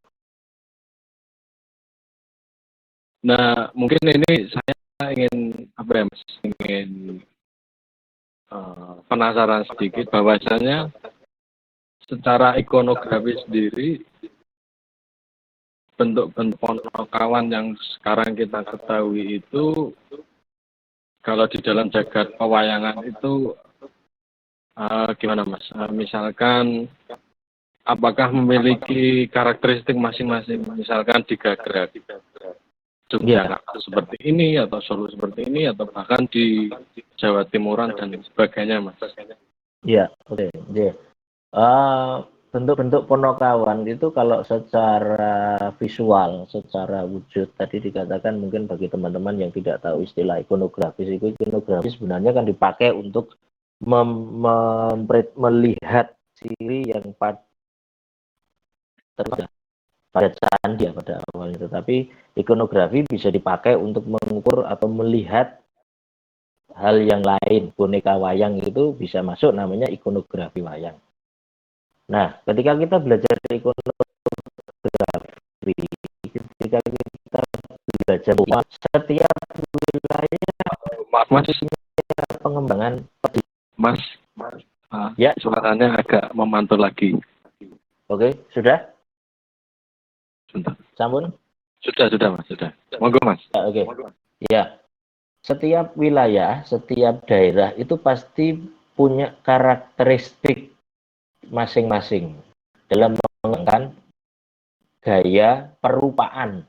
Nah mungkin ini saya ingin apa ya Mas ingin penasaran sedikit bahwasanya secara ikonografi sendiri bentuk-bentuk Ponokawan yang sekarang kita ketahui itu kalau di dalam jagat pewayangan itu gimana Mas? Misalkan apakah memiliki karakteristik masing-masing? Misalkan di Gagrag Yogyakarta seperti ini atau Solo seperti ini atau bahkan di Jawa Timuran dan sebagainya Mas. Iya, oke. Bentuk-bentuk Ponokawan itu kalau secara visual, secara wujud tadi dikatakan mungkin bagi teman-teman yang tidak tahu istilah ikonografis itu ikonografi sebenarnya kan dipakai untuk melihat ciri yang pada candi ya pada awalnya, tetapi ikonografi bisa dipakai untuk mengukur atau melihat hal yang lain. Boneka wayang itu bisa masuk namanya ikonografi wayang. Nah, ketika kita belajar ikonografi, ketika kita belajar setiap wilayah pengembangan Mas ya suaranya agak memantul lagi. Oke, sudah? Sebentar. Sampun? Sudah Mas, sudah. Monggo Mas. Oke. Ya. Setiap wilayah, setiap daerah itu pasti punya karakteristik masing-masing dalam mengembangkan gaya perupaan.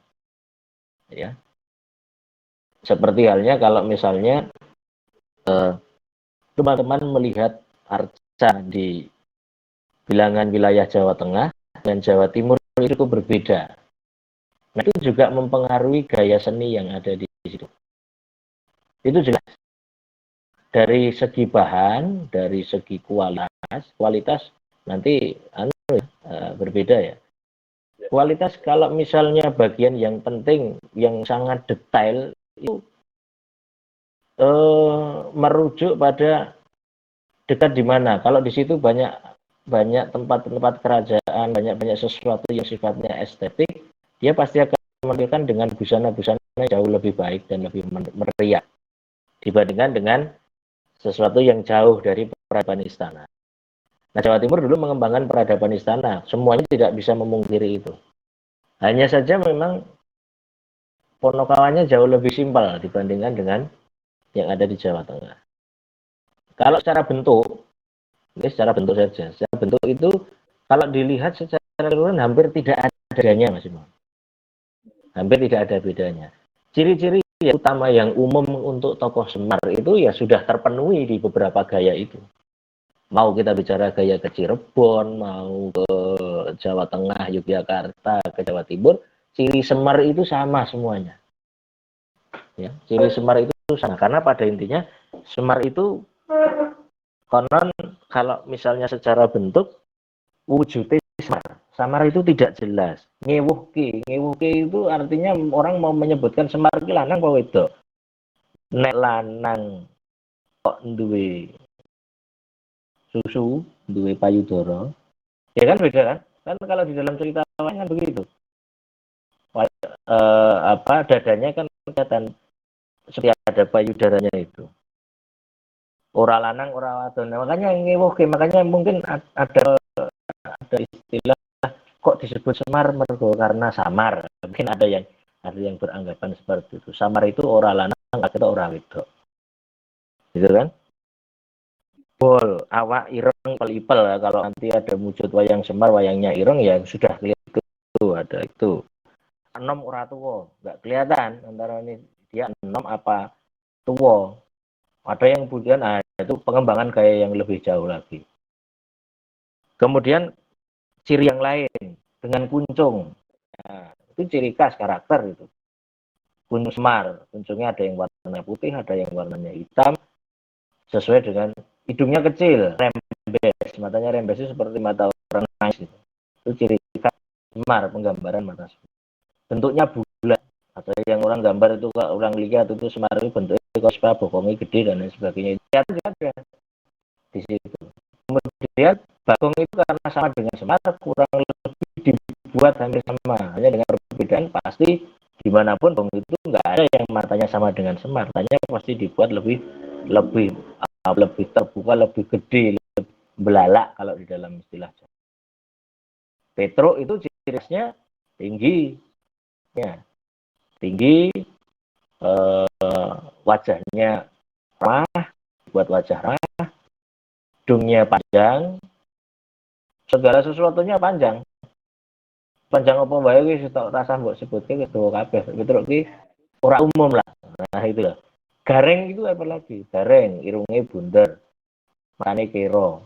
Ya. Seperti halnya kalau misalnya teman-teman melihat arca di bilangan wilayah Jawa Tengah dan Jawa Timur itu berbeda. Nah, itu juga mempengaruhi gaya seni yang ada di situ. Itu jelas. Dari segi bahan, dari segi kualitas nanti berbeda ya. Kualitas kalau misalnya bagian yang penting, yang sangat detail itu merujuk pada dekat di mana. Kalau di situ banyak tempat-tempat kerajaan, banyak sesuatu yang sifatnya estetik, dia pasti akan menampilkan dengan busana-busana jauh lebih baik dan lebih meriah dibandingkan dengan sesuatu yang jauh dari peradaban istana. Nah, Jawa Timur dulu mengembangkan peradaban istana, semuanya tidak bisa memungkiri itu. Hanya saja memang Ponokawannya jauh lebih simpel dibandingkan dengan yang ada di Jawa Tengah. Kalau secara bentuk, ini secara bentuk saja. Secara bentuk itu kalau dilihat secara keseluruhan hampir tidak ada bedanya, Mas Imam. Hampir tidak ada bedanya. Ciri-ciri yang utama yang umum untuk tokoh Semar itu ya sudah terpenuhi di beberapa gaya itu. Mau kita bicara gaya ke Cirebon, mau ke Jawa Tengah, Yogyakarta, ke Jawa Timur, ciri Semar itu sama semuanya. Ya, ciri Semar itu sama karena pada intinya Semar itu konon kalau misalnya secara bentuk wujudnya Samar itu tidak jelas. Ngewuhke itu artinya orang mau menyebutkan Semar ki lanang apa wedok. Nek lanang kok duwe susu, duwe payudara. Ya kan beda kan? Kan kalau di dalam cerita lain kan begitu. Dadanya kan kelihatan seperti ada payudaranya itu. Ora lanang, ora wadon. Nah, makanya ngewuhke, makanya mungkin ada istilah kok disebut Semar mergo karena samar. Mungkin ada yang beranggapan seperti itu. Samar itu ora lanang atau ora wedok. Gitu kan? Bol, awak ireng pelipel kalau nanti ada wujud wayang Semar, wayangnya ireng ya sudah lihat itu ada itu. Enom ora tuwa, enggak kelihatan antara ini dia enom apa tuwa. Ada yang kemudian itu pengembangan gaya yang lebih jauh lagi. Kemudian ciri yang lain dengan kuncung. Nah, itu ciri khas karakter itu. Kuncung Semar, kuncungnya ada yang warna putih, ada yang warnanya hitam, sesuai dengan hidungnya kecil, rembes, matanya rembes itu seperti mata orang nangis. Itu ciri khas Semar, penggambaran mata Semar. Bentuknya bulat, atau yang orang gambar itu kalau orang lihat itu Semar itu bentuknya kospa, bokongnya gede dan lain sebagainya. Itu ada di situ. Kemudian Bagong itu karena sama dengan Semar kurang lebih dibuat hampir sama, hanya dengan perbedaan pasti dimanapun Bagong itu nggak ada yang matanya sama dengan Semar, matanya pasti dibuat lebih terbuka, lebih gede, lebih belalak kalau di dalam istilah. Petruk itu ciri khasnya tinggi, ya tinggi, wajahnya ramah, buat wajah ramah, hidungnya panjang, segala sesuatunya panjang apa wae wis tok rasa mbok sebutke wis tuwa kabeh. Petruk ki ora umum lah. Nah itu loh. Gareng itu apa lagi? Gareng, irungnya bundar, matanya kero.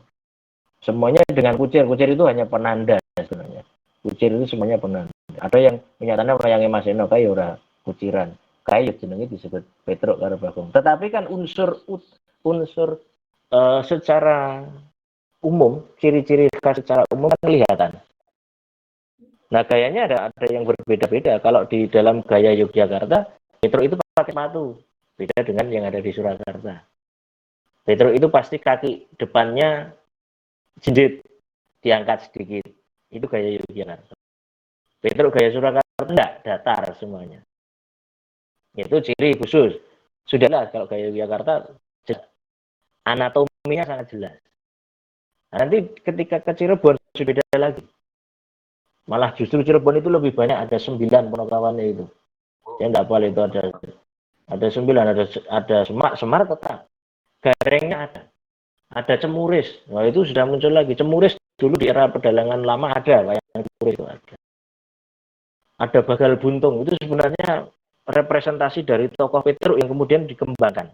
Semuanya dengan kucir. Kucir itu hanya penanda sebenarnya. Kucir itu semuanya penanda. Ada yang menyatakan wayangnya Mas Eno kayak ora kuciran. Kayak jenenge disebut Petruk karo Bagong. Tetapi kan unsur secara umum, ciri-ciri khas secara umum kan kelihatan. Nah, gayanya ada yang berbeda-beda. Kalau di dalam gaya Yogyakarta, Petruk itu pakai sepatu. Beda dengan yang ada di Surakarta. Petruk itu pasti kaki depannya jendit, diangkat sedikit. Itu gaya Yogyakarta. Petruk gaya Surakarta enggak, datar semuanya. Itu ciri khusus. Sudahlah kalau gaya Yogyakarta, anatominya sangat jelas. Nah, nanti ketika ke Cirebon sudah beda lagi. Malah justru Cirebon itu lebih banyak, ada 9 Punokawannya itu. Yang enggak boleh itu ada 9, ada Semar tetap. Garengnya ada Cemuris. Nah, itu sudah muncul lagi. Cemuris dulu di era pedalangan lama ada, wayang Cemuris itu ada. Ada Bagal Buntung, itu sebenarnya representasi dari tokoh Petruk yang kemudian dikembangkan.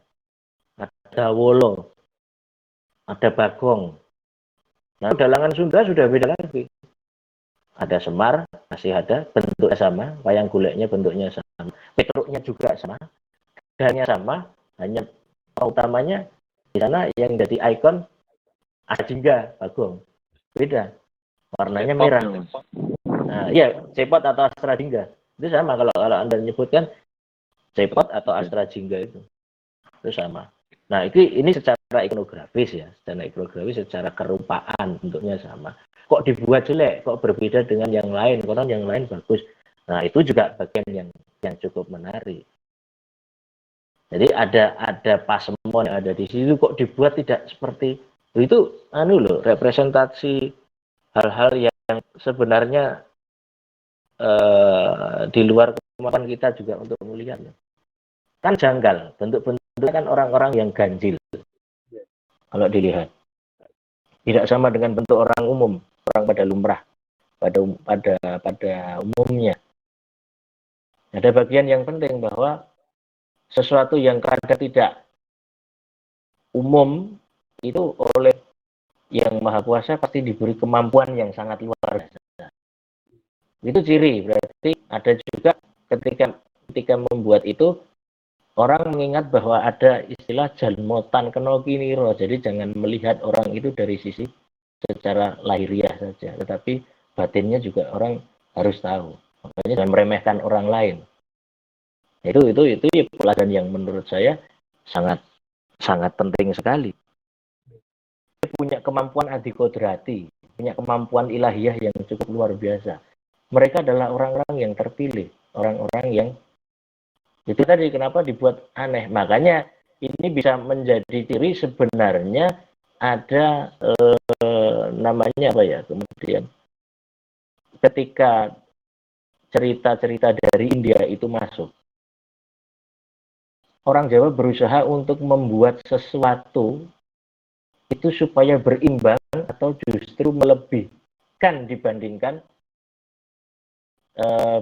Ada Wolo, ada Bagong. Nah, pedalangan Sunda sudah beda lagi. Ada Semar, masih ada, bentuknya sama, wayang goleknya bentuknya sama, Petruknya juga sama, garangnya sama, hanya utamanya di sana yang jadi ikon Astra Bagong. Beda. Warnanya merah. Nah, iya, Cepot atau Astra Jingga. Itu sama kalau Anda menyebutkan Cepot atau Astra Jingga itu sama. Nah, ini secara ikonografis ya, secara kerupaan bentuknya sama. Kok dibuat jelek, kok berbeda dengan yang lain, konon yang lain bagus. Nah, itu juga bagian yang cukup menarik. Jadi ada pasemon yang ada di situ kok dibuat tidak seperti itu representasi hal-hal yang sebenarnya di luar kemampuan kita juga untuk melihatnya. Kan janggal, bentuk-bentuk kan orang-orang yang ganjil. Kalau dilihat. Tidak sama dengan bentuk orang umum, orang pada lumrah, pada umumnya. Ada bagian yang penting bahwa sesuatu yang kadang tidak umum itu oleh yang Maha Kuasa pasti diberi kemampuan yang sangat luar biasa. Itu ciri, berarti ada juga ketika membuat itu orang mengingat bahwa ada istilah jalmotan kenoki niro. Jadi jangan melihat orang itu dari sisi secara lahiriah saja, tetapi batinnya juga orang harus tahu. Makanya jangan meremehkan orang lain. Itu ya pelajaran yang menurut saya sangat penting sekali. Dia punya kemampuan adikodrati, punya kemampuan ilahiyah yang cukup luar biasa. Mereka adalah orang-orang yang terpilih, orang-orang yang itu tadi kenapa dibuat aneh. Makanya ini bisa menjadi ciri sebenarnya ada namanya apa ya, kemudian ketika cerita-cerita dari India itu masuk, orang Jawa berusaha untuk membuat sesuatu itu supaya berimbang atau justru melebihkan dibandingkan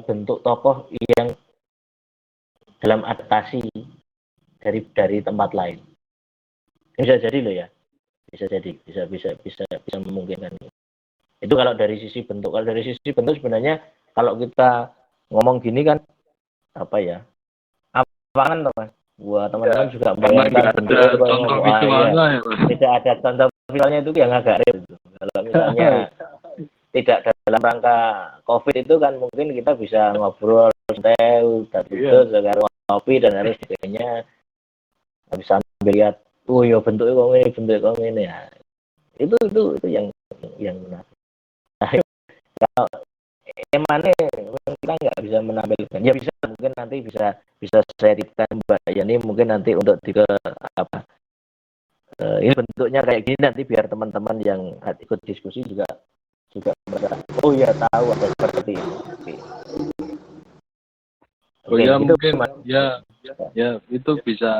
bentuk tokoh yang dalam adaptasi dari tempat lain. Bisa jadi loh ya, bisa jadi, bisa memungkinkan. Itu kalau dari sisi bentuk. Kalau dari sisi bentuk sebenarnya kalau kita ngomong gini kan apa ya? Apaan toh Mas? Buat teman-teman juga membayangkan bentuk itu contoh visualnya ya, Mas. Tidak ada contoh visualnya itu yang agak ribet. Kalau misalnya tidak dalam rangka COVID itu kan mungkin kita bisa ngobrol santai, udah duduk, sekarang ngopi dan harus sebagainya. Bisa sambil lihat, oh ya bentuknya kok ini ya. Itu yang menarik. Nah, kalau emangnya kita nggak bisa menampilkan, ya bisa mungkin nanti bisa saya titipkan Mbak Yani mungkin nanti untuk apa ini bentuknya kayak gini nanti biar teman-teman yang ikut diskusi juga merasa oh ya tahu ada seperti ini. Oh ya mungkin ya itu bisa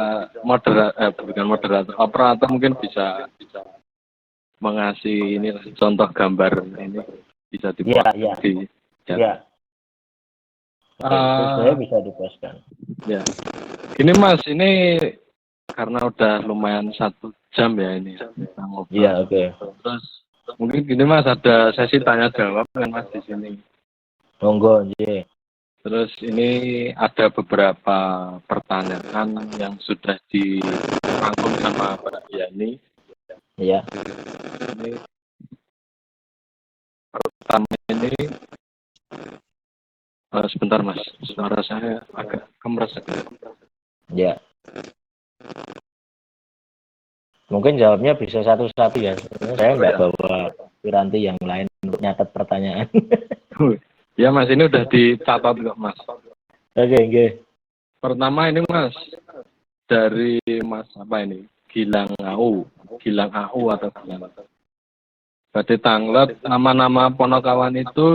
bukan moderator, operator mungkin bisa mengasih ini contoh gambar ini bisa dibuat di ya. Saya bisa dipostkan. Ya. Ini Mas, ini karena udah lumayan 1 jam ya ini kita ngobrol. Iya, oke. Terus mungkin gini Mas, ada sesi tanya jawab kan Mas di sini. Monggo, nggih. Terus ini ada beberapa pertanyaan yang sudah dirangkum sama Pak Yani. Iya. Ini pertama ini sebentar Mas, suara saya agak kemeres. Ya. Mungkin jawabnya bisa satu-satu ya. Saya nggak bawa piranti yang lain untuk nyatet pertanyaan. Ya Mas, ini udah dicatat kok Mas. Oke, oke. Pertama ini Mas, dari Mas apa ini? Gilang AU atau Gilang. Berarti tanglet nama-nama Ponokawan itu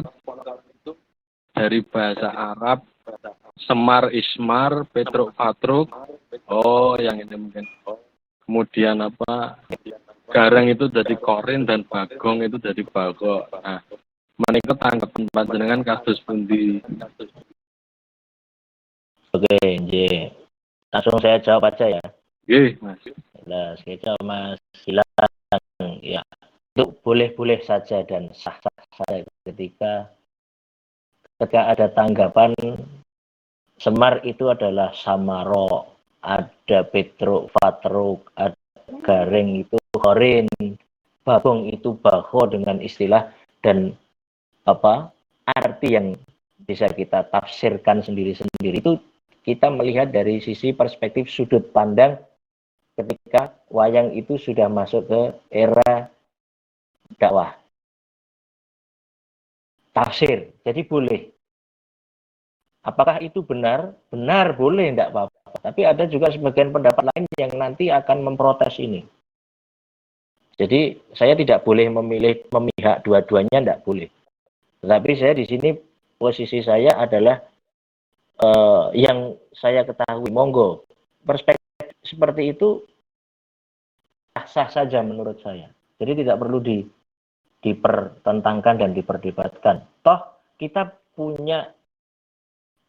dari bahasa Arab, Semar Ismar, Petruk Fatruk. Oh, yang ini mungkin. Kemudian apa? Gareng itu dari Korin dan Bagong itu dari Bago. Nah, menika tanggapan panjenengan kados pundi? Oke, nggih. Langsung saya jawab aja ya. Nggih, Mas. Nah, saya jawab Mas Gilang. Ya, itu boleh-boleh saja dan sah-sah saja ketika ada tanggapan Semar itu adalah Samaro, ada Petruk Fatruk, ada Gareng itu Korin, Bagong itu Bago dengan istilah dan apa arti yang bisa kita tafsirkan sendiri-sendiri. Itu kita melihat dari sisi perspektif sudut pandang ketika wayang itu sudah masuk ke era dakwah. Tafsir. Jadi boleh. Apakah itu benar? Benar, boleh, tidak apa-apa. Tapi ada juga sebagian pendapat lain yang nanti akan memprotes ini. Jadi saya tidak boleh memihak dua-duanya, tidak boleh. Tetapi saya di sini posisi saya adalah yang saya ketahui, monggo. Perspektif seperti itu sah saja menurut saya. Jadi tidak perlu dipertentangkan dan diperdebatkan. Toh kita punya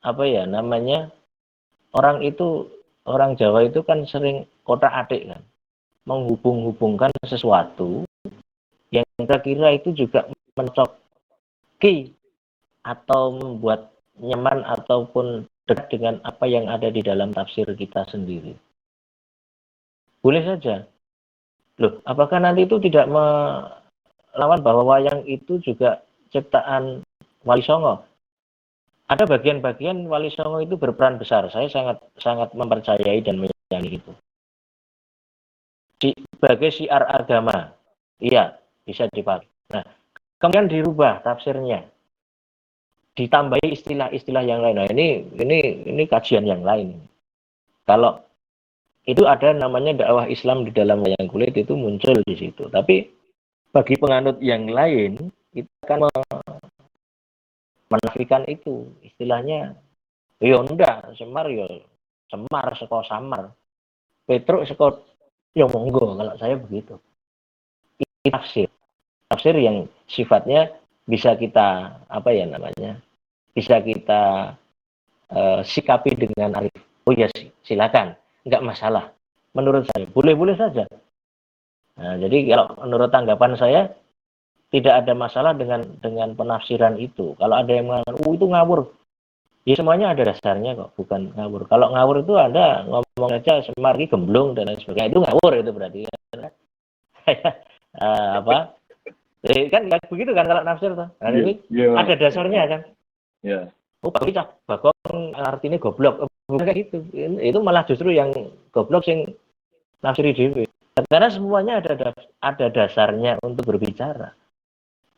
apa ya namanya, orang Jawa itu kan sering otak-atik kan, menghubung-hubungkan sesuatu yang kira-kira itu juga mencoki atau membuat nyaman ataupun dekat dengan apa yang ada di dalam tafsir kita sendiri. Boleh saja. Loh, apakah nanti itu tidak melawan bahwa wayang itu juga ciptaan Wali Songo? Ada bagian-bagian Wali Songo itu berperan besar. Saya sangat mempercayai dan meyakini itu. Sebagai syiar agama, iya bisa dipakai. Nah, kemudian dirubah tafsirnya, ditambahi istilah-istilah yang lain. Nah, ini kajian yang lain. Kalau itu ada namanya dakwah Islam di dalam wayang kulit itu muncul di situ. Tapi bagi penganut yang lain itu akan menafikan itu. Istilahnya ya ndak, Semar ya Semar seko samar. Petruk seko ya monggo, kalau saya begitu. Ini tafsir yang sifatnya bisa kita apa ya namanya? Bisa kita sikapi dengan arif. Oh ya silakan, enggak masalah. Menurut saya boleh-boleh saja. Nah, jadi kalau menurut tanggapan saya tidak ada masalah dengan penafsiran itu. Kalau ada yang mengatakan, itu ngawur. Ya semuanya ada dasarnya kok, bukan ngawur. Kalau ngawur itu Anda ngomong aja Semar ini gemblung dan lain sebagainya, itu ngawur itu berarti. Apa? Kan begitu kan kalau nafsir tuh. Nah, ini ada dasarnya kan. Iya. Oh, Pak Bagong artinya goblok. Bukan kayak gitu. Itu malah justru yang goblok sing nafsiri dhewe. Karena semuanya ada dasarnya untuk berbicara.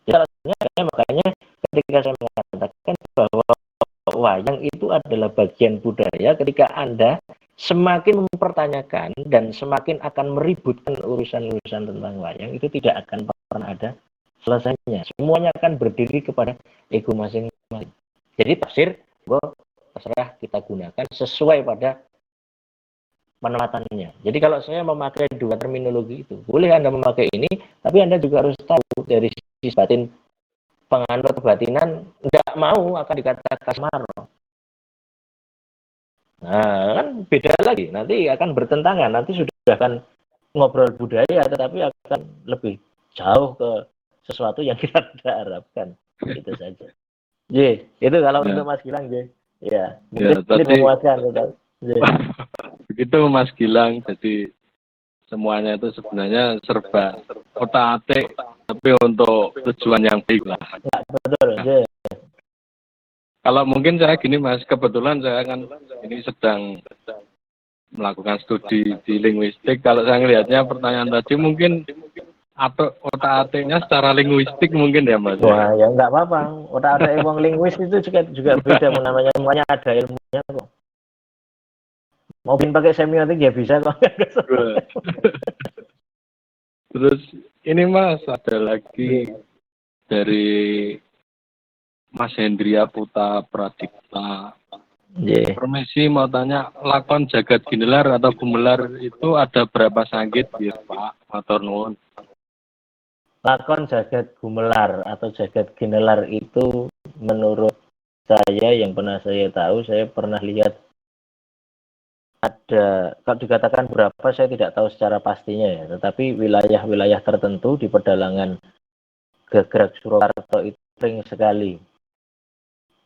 Ya, makanya ketika saya mengatakan bahwa wayang itu adalah bagian budaya, ketika Anda semakin mempertanyakan dan semakin akan meributkan urusan-urusan tentang wayang, itu tidak akan pernah ada selesainya. Semuanya akan berdiri kepada ego masing-masing. Jadi tafsir, terserah kita gunakan sesuai pada penempatannya. Jadi kalau saya memakai dua terminologi itu, boleh Anda memakai ini, tapi Anda juga harus tahu dari sisi batin penganut kebatinan tidak mau akan dikatakan Semaro. Nah, kan beda lagi. Nanti akan bertentangan. Nanti sudah akan ngobrol budaya, tetapi akan lebih jauh ke sesuatu yang kita tidak harapkan. Itu saja. Itu kalau untuk Mas Gilang, ya. Ya, tadi memuaskan. Begitu Mas Gilang, jadi semuanya itu sebenarnya serba otak-atik, tapi untuk tujuan yang baik lah. Ya, betul. Ya. Kalau mungkin saya gini Mas, kebetulan saya kan ini sedang melakukan studi di linguistik. Kalau saya melihatnya pertanyaan tadi mungkin atau otak-atiknya secara linguistik mungkin ya Mas. Wah, ya enggak apa-apa. Otak-atik wong linguis itu juga beda namanya, semuanya ada ilmunya kok. Mau pakai semiotik ya bisa kok. Terus ini Mas, ada lagi dari Mas Hendria Putra Pradipta. Permisi mau tanya, lakon Jagat Ginelar atau Gumelar itu ada berapa sanggit ya Pak? Matur nuwun. Lakon Jagat Gumelar atau Jagat Ginelar itu menurut saya yang pernah saya tahu, saya pernah lihat ada, kalau dikatakan berapa saya tidak tahu secara pastinya ya, tetapi wilayah-wilayah tertentu di pedalangan Gegrek Surakarta itu sering sekali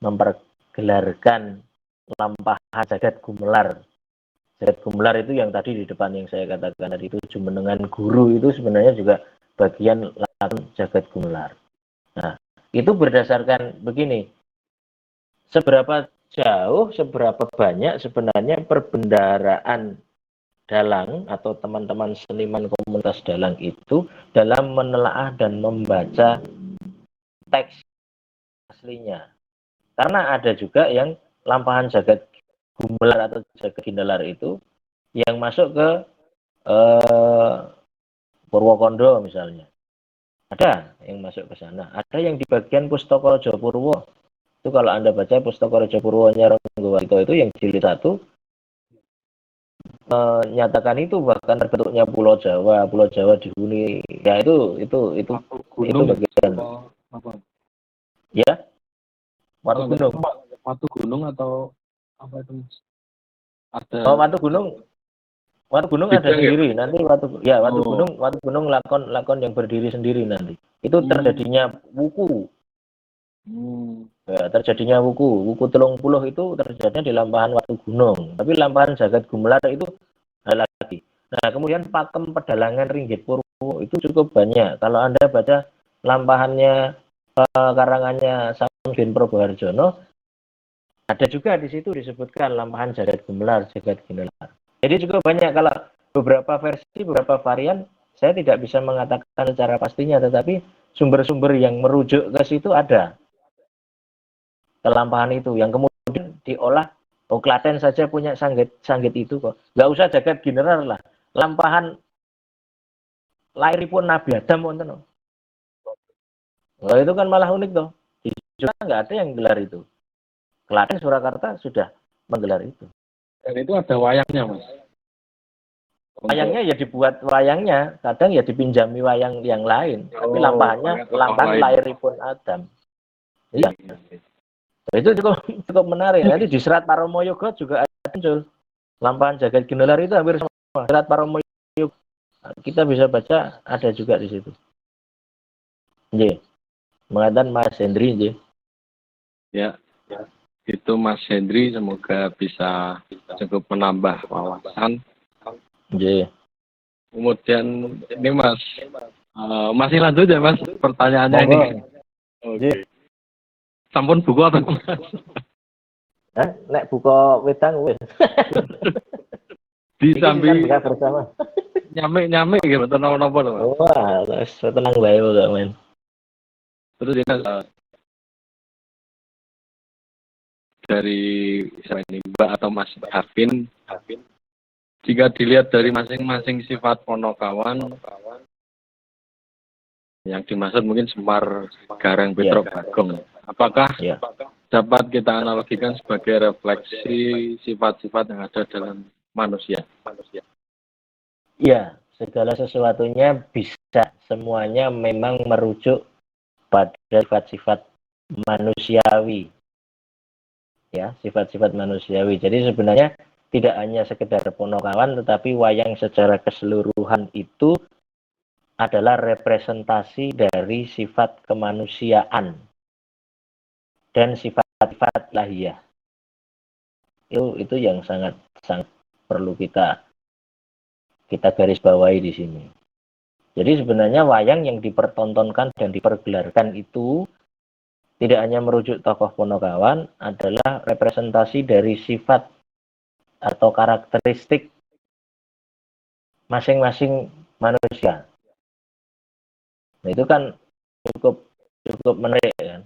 mempergelarkan lampahan Jagat Gumelar. Jagat Gumelar itu yang tadi di depan yang saya katakan tadi itu Jumenengan Guru, itu sebenarnya juga bagian lakon Jagat Gumelar. Nah, itu berdasarkan begini, seberapa jauh, seberapa banyak sebenarnya perbendaharaan dalang atau teman-teman seniman komunitas dalang itu dalam menelaah dan membaca teks aslinya. Karena ada juga yang lampahan Jagat Gumelar atau Jagat Ginelar itu yang masuk ke Purwokondo misalnya. Ada yang masuk ke sana. Ada yang di bagian Pustaka Raja Purwo. Itu kalau Anda baca Pustaka Raja Purwonya Ranggawarsita itu yang jilid 1 menyatakan itu, bahkan terbentuknya Pulau Jawa dihuni. Ya itu Gunung bagian apa? ya, Watu Kalau nggak Gunung. salah Watu Gunung atau apa itu Mas? Ada Oh, Watu Gunung ada bidang ya? sendiri. Nanti Oh. Watu Gunung lakon yang berdiri sendiri nanti. Itu Hmm. terjadinya wuku. Hmm. Ya, terjadinya wuku telung puluh itu terjadinya di lampahan Watu Gunung. Tapi lampahan Jagat Gumelar itu ada lagi. Nah, kemudian pakem pedalangan Ringgit Purwo itu cukup banyak. Kalau Anda baca lampahannya karangannya Samsudin Proboharjono, ada juga di situ disebutkan lampahan Jagat Gumelar. Jadi cukup banyak. Kalau beberapa versi, beberapa varian, saya tidak bisa mengatakan secara pastinya, tetapi sumber-sumber yang merujuk ke situ ada. Kelampahan itu yang kemudian diolah. Oh, Klaten saja punya sanggit itu kok. Nggak usah Jagat General lah. Lampahan lahiripun Nabi Adam wonten. Oh, itu kan malah unik toh. Di Jogja nggak ada yang gelar itu. Klaten, Surakarta sudah menggelar itu. Dan itu ada wayangnya Mas. Wayangnya ya dibuat wayangnya, kadang ya dipinjami wayang yang lain. Tapi lampahannya lampahan lahiripun Adam. Iya. Itu cukup menarik. Nanti di Serat Paromo Yoga juga ada muncul. Lampahan Jagat Ginelar itu hampir sama. Serat Paromo Yoga kita bisa baca ada juga di situ. J. Mengatakan Mas Hendri, J. Ya. Itu Mas Hendri, semoga bisa cukup menambah wawasan. J. Kemudian ini Mas, masih lanjut ya Mas pertanyaannya ini. Oke. Sampun buku atau Mas? Nek buka wedang wis. Di sambil buka bersama. nyamik gitu, napa lho Mas. Wah, tenang wae kok men. Terus ini dari ini Mbak atau Mas Arvin, jika dilihat dari masing-masing sifat Ponokawan, yang dimaksud mungkin Semar, Gareng, Petruk, Bagong, apakah dapat kita analogikan sebagai refleksi sifat-sifat yang ada dalam manusia? Iya, segala sesuatunya bisa, semuanya memang merujuk pada sifat-sifat manusiawi. Ya, sifat-sifat manusiawi. Jadi sebenarnya tidak hanya sekedar Ponokawan, tetapi wayang secara keseluruhan itu adalah representasi dari sifat kemanusiaan dan sifat-sifat lahiriah. Itu yang sangat perlu kita garis bawahi di sini. Jadi sebenarnya wayang yang dipertontonkan dan dipergelarkan itu tidak hanya merujuk tokoh Ponokawan, adalah representasi dari sifat atau karakteristik masing-masing manusia. Nah, itu kan cukup menarik kan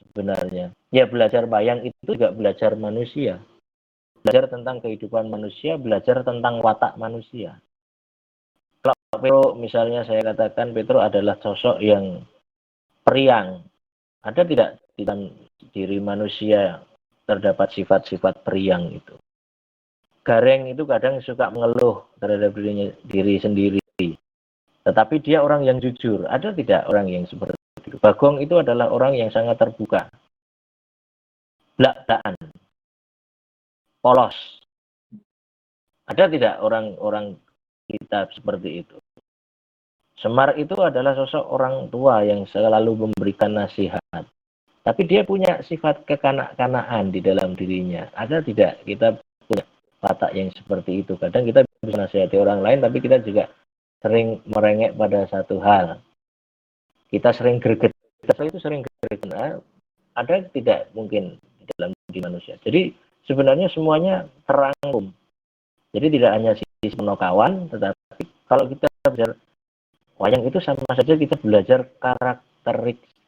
sebenarnya. Ya, belajar wayang itu juga belajar manusia. Belajar tentang kehidupan manusia, belajar tentang watak manusia. Kalau Petro, misalnya saya katakan Petro adalah sosok yang periang. Ada tidak di dalam diri manusia terdapat sifat-sifat periang itu? Gareng itu kadang suka mengeluh terhadap diri sendiri. Tetapi dia orang yang jujur. Ada tidak orang yang seperti itu? Bagong itu adalah orang yang sangat terbuka. Belak-belakan. Polos. Ada tidak orang-orang kita seperti itu? Semar itu adalah sosok orang tua yang selalu memberikan nasihat. Tapi dia punya sifat kekanak-kanaan di dalam dirinya. Ada tidak kita punya watak yang seperti itu? Kadang kita bisa nasihati orang lain, tapi kita juga sering merengek pada satu hal. Kita sering greget. Kita itu sering greget. Ada tidak mungkin di dalam diri manusia? Jadi sebenarnya semuanya terangkum. Jadi tidak hanya sisi Ponokawan, tetapi kalau kita belajar wayang itu sama saja kita belajar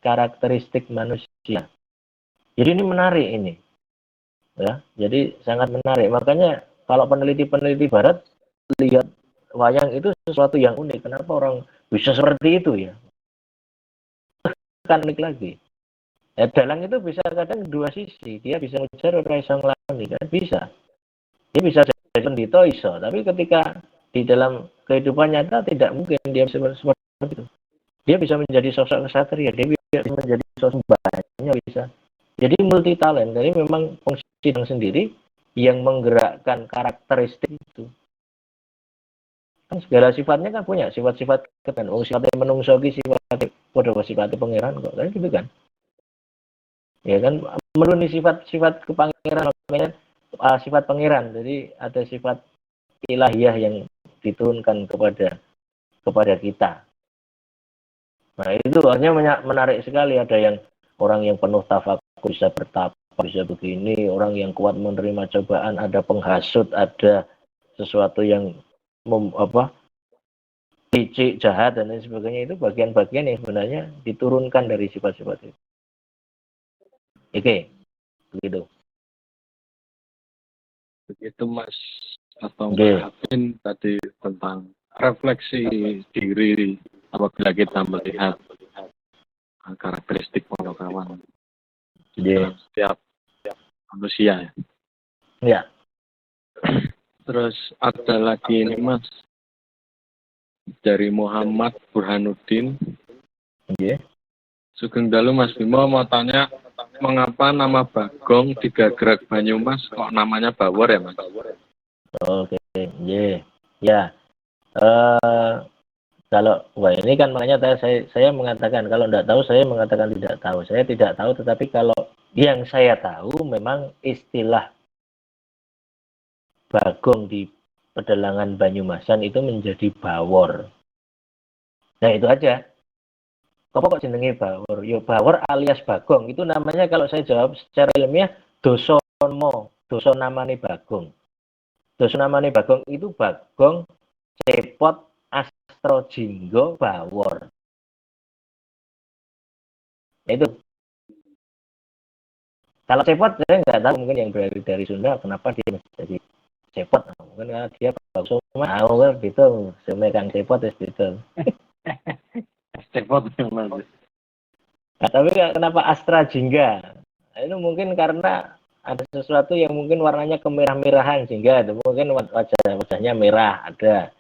karakteristik manusia. Jadi ini menarik ini. Ya, jadi sangat menarik. Makanya kalau peneliti-peneliti barat lihat wayang itu sesuatu yang unik. Kenapa orang bisa seperti itu ya? Kan unik lagi. Ya, dalang itu bisa kadang dua sisi. Dia bisa ngejar orang yang ngelakoni kan bisa. Dia bisa jadi pendeta iso, tapi ketika di dalam kehidupan nyata tidak mungkin dia seperti itu. Dia bisa menjadi sosok kesatria, dia bisa menjadi sosok banyak bisa. Jadi multi talent, jadi memang fungsi yang sendiri yang menggerakkan karakteristik itu. Kan segala sifatnya kan punya sifat-sifat kan. Oh, sifatnya menungso ki sifatnya padha sifatnya pangeran kok. Kan gitu kan. Ya kan menuruni sifat-sifat kepangeran makanya sifat pangeran. Jadi ada sifat ilahiyah yang diturunkan kepada kita. Nah, itu artinya menarik sekali. Ada yang orang yang penuh tafakur bisa bertapa, bisa begini, orang yang kuat menerima cobaan, ada penghasut, ada sesuatu yang licik, jahat dan lain sebagainya, itu bagian-bagian yang sebenarnya diturunkan dari sifat-sifat itu. Oke, begitu. Begitu Mas atau Mbak Hafin tadi tentang refleksi diri apabila kita melihat karakteristik ponokawan dalam setiap manusia. Ya. Terus ada lagi ini Mas dari Muhammad Burhanuddin. Sugeng dalu Mas Bimo mau tanya mengapa nama Bagong di Gagrag Banyumas kok namanya Bawor ya Mas? Oke, ya. Kalau ini kan makanya saya mengatakan kalau tidak tahu saya mengatakan tidak tahu. Saya tidak tahu, tetapi kalau yang saya tahu memang istilah Bagong di Pedalangan Banyumasan itu menjadi Bawor. Nah itu aja. Apa kok jenenge Bawor? Yo Bawor alias Bagong. Itu namanya kalau saya jawab secara ilmiah Dosono. Doso namane Bagong. Doso namane Bagong itu Bagong Cepot Astro Jinggo Bawor. Nah, itu. Kalau Cepot saya nggak tahu, mungkin yang dari Sunda kenapa dia jadi Cepot. Mungkin karena dia bagus mau kan gitu. Semegang Cepot gitu. Cepot memang. Nah, tapi kenapa Astra Jingga? Nah, itu mungkin karena ada sesuatu yang mungkin warnanya kemerah-merahan sehingga itu mungkin wajahnya merah ada.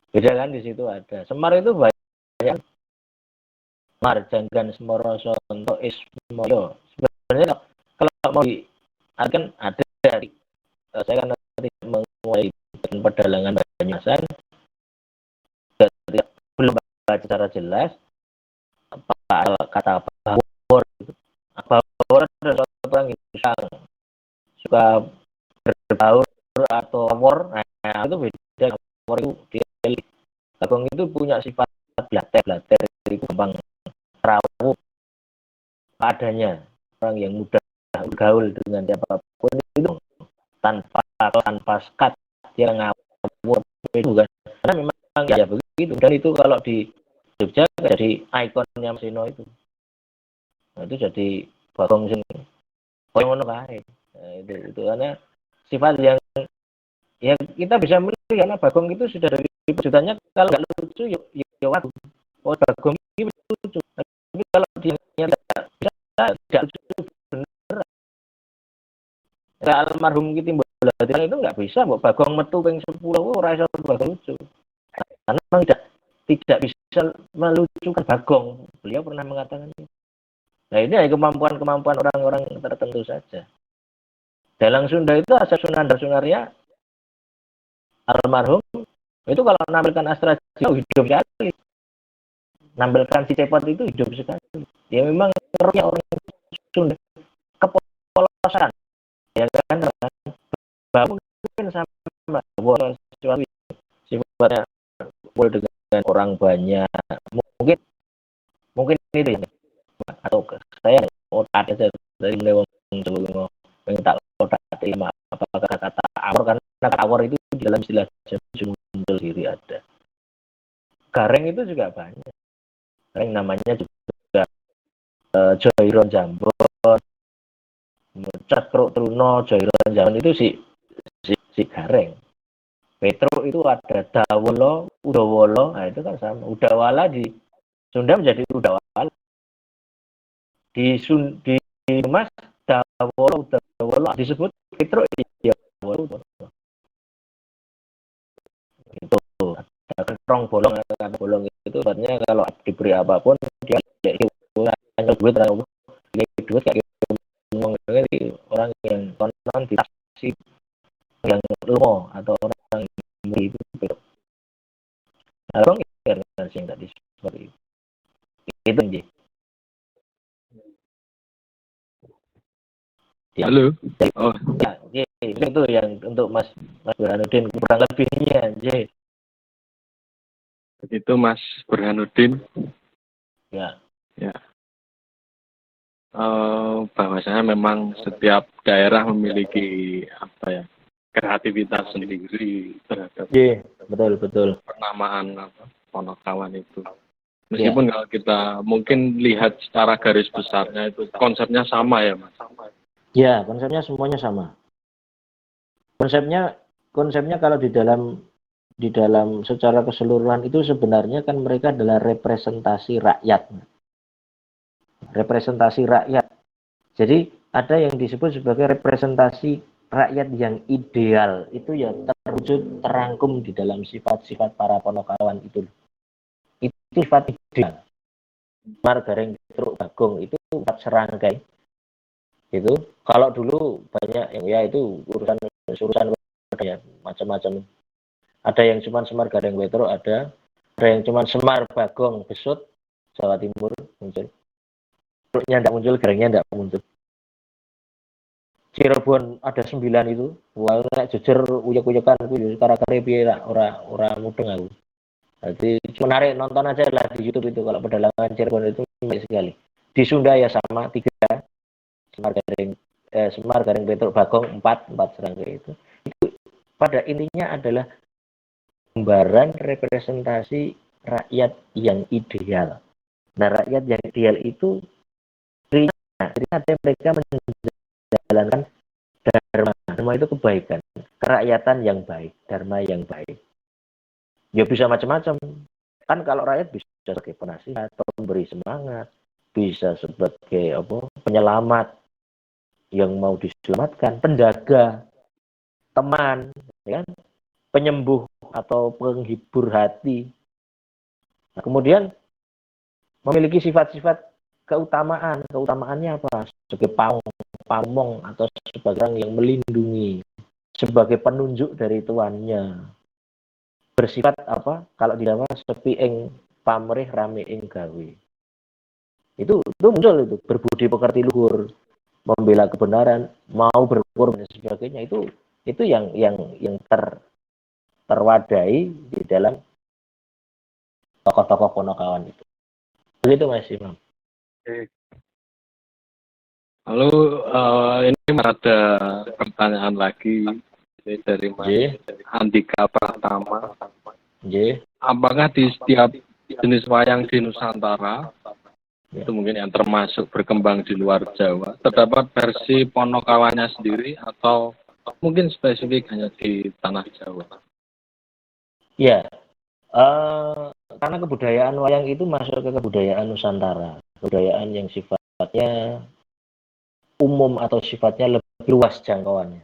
Beda kan di situ ada. Semar itu banyak. Semar, Janggan, Semoro, Sonto, Ismoyo. Sebenarnya kalau mau diartikan ada. Saya kan nanti menguasai pedalangan Banyumasan. Belum baca secara jelas kata Bawor. Bawor adalah orang yang suka berbaur atau war. Nah, itu beda. War itu dia Bagong itu punya sifat blater dari gampang rawu adanya, orang yang mudah bergaul dengan siapapun itu tanpa skat dia ngawur itu kan, karena memang ya begitu. Dan itu kalau di Jogja jadi ikonnya Mesino itu. Nah, itu jadi Bagong sing koyo ngono kae. Nah, itu karena sifat yang ya kita bisa melihat karena Bagong itu sudah dari perjutannya kalau nggak lucu ya waduh. Oh Bagong ini lucu. Tapi kalau dia tidak lucu bener. Ya, almarhum kita itu nggak bisa, Bagong metu ping 10 ora iso Bagong lucu. Karena memang tidak bisa melucukan Bagong. Beliau pernah mengatakan itu. Nah ini kemampuan orang-orang tertentu saja. Dalang Sunda itu asal Sunan Sunaria almarhum itu kalau menampilkan Astra Jingga hidup sekali. Nampilkan si Cepot itu hidup sekali. Ya memang rohnya orang Sunda kepolosan. Ya kan? Mungkin sama sesuatu sifatnya dengan orang banyak. Mungkin itu ya. Atau saya otak aja dari mulai sebelum tak otak terima apakah kata awor, karena kata awor itu di dalam istilah muncul diri ada. Gareng itu juga banyak. Gareng namanya juga Joiron Jambon, Cakruk Truno, Joiron Jambon itu si Gareng. Petro itu ada Dawolo, Udawolo, nah itu kan sama. Udawala di Sunda menjadi Udawala. Di Mas Dawolo disebut Petro ya Dawolo. rong bolong atau bolong itu artinya kalau diberi apapun dia hanya duit atau duit kayak ngomong orang yang konon dikasih yang lomo atau orang yang beri itu. Nah, orang yang tadi seperti itu aja. Ya. Halo. Oh, Ya, itu yang untuk Mas Burhanuddin kurang lebihnya, J. itu Mas Burhanuddin. Ya. Ya. Bahwasanya memang setiap daerah memiliki apa ya, kreativitas sendiri terhadap Betul. penamaan Ponokawan itu. Meskipun kalau kita mungkin lihat secara garis besarnya itu konsepnya sama ya, Mas. Ya, konsepnya semuanya sama. Konsepnya kalau di dalam secara keseluruhan itu sebenarnya kan mereka adalah representasi rakyat. Representasi rakyat. Jadi ada yang disebut sebagai representasi rakyat yang ideal, itu ya terwujud terangkum di dalam sifat-sifat para Ponokawan itu. Itu sifat ideal. Margareng Truk Bagong itu 4 serangkai. Itu kalau dulu banyak yang ya itu urusan ya, macam-macam. Ada yang cuma Semar Gareng Petruk, ada yang cuma Semar Bagong Besut Jawa Timur muncul. Truknya tidak muncul, garengnya tidak muncul. Cirebon ada 9 itu. Wah, jujur uyek-uyekan aku karakternya piye lah, ora mudeng aku. Jadi menarik, nonton aja lah di YouTube itu kalau pedalangan Cirebon itu menarik sekali. Di Sunda ya sama 3. Semar Gareng Petruk Bagong 4 serangkai itu pada intinya adalah gambaran representasi rakyat yang ideal. Nah, rakyat yang ideal itu ternyata mereka menjalankan dharma itu kebaikan, kerakyatan yang baik, dharma yang baik. Ya bisa macam-macam. Kan kalau rakyat bisa sebagai penasihat, pemberi semangat, bisa sebagai penyelamat yang mau diselamatkan, penjaga, teman, ya, penyembuh atau penghibur hati. Nah, kemudian memiliki sifat-sifat keutamaan. Keutamaannya apa? Sebagai pamong atau sebagai orang yang melindungi, sebagai penunjuk dari tuannya. Bersifat apa? Kalau di Jawa sepi ing pamrih rame ing gawe. Itu muncul itu, berbudi pekerti luhur, membela kebenaran, mau berkorban dan sebagainya. Itu yang terwadai di dalam tokoh-tokoh Ponokawan itu. Begitu Mas Imam. Lalu ini ada pertanyaan lagi dari Mas Andika Pratama. Apakah di setiap jenis wayang di Nusantara itu mungkin yang termasuk berkembang di luar Jawa terdapat versi Ponokawannya sendiri atau mungkin spesifik hanya di tanah Jawa? Ya, karena kebudayaan wayang itu masuk ke kebudayaan Nusantara, kebudayaan yang sifatnya umum atau sifatnya lebih luas jangkauannya.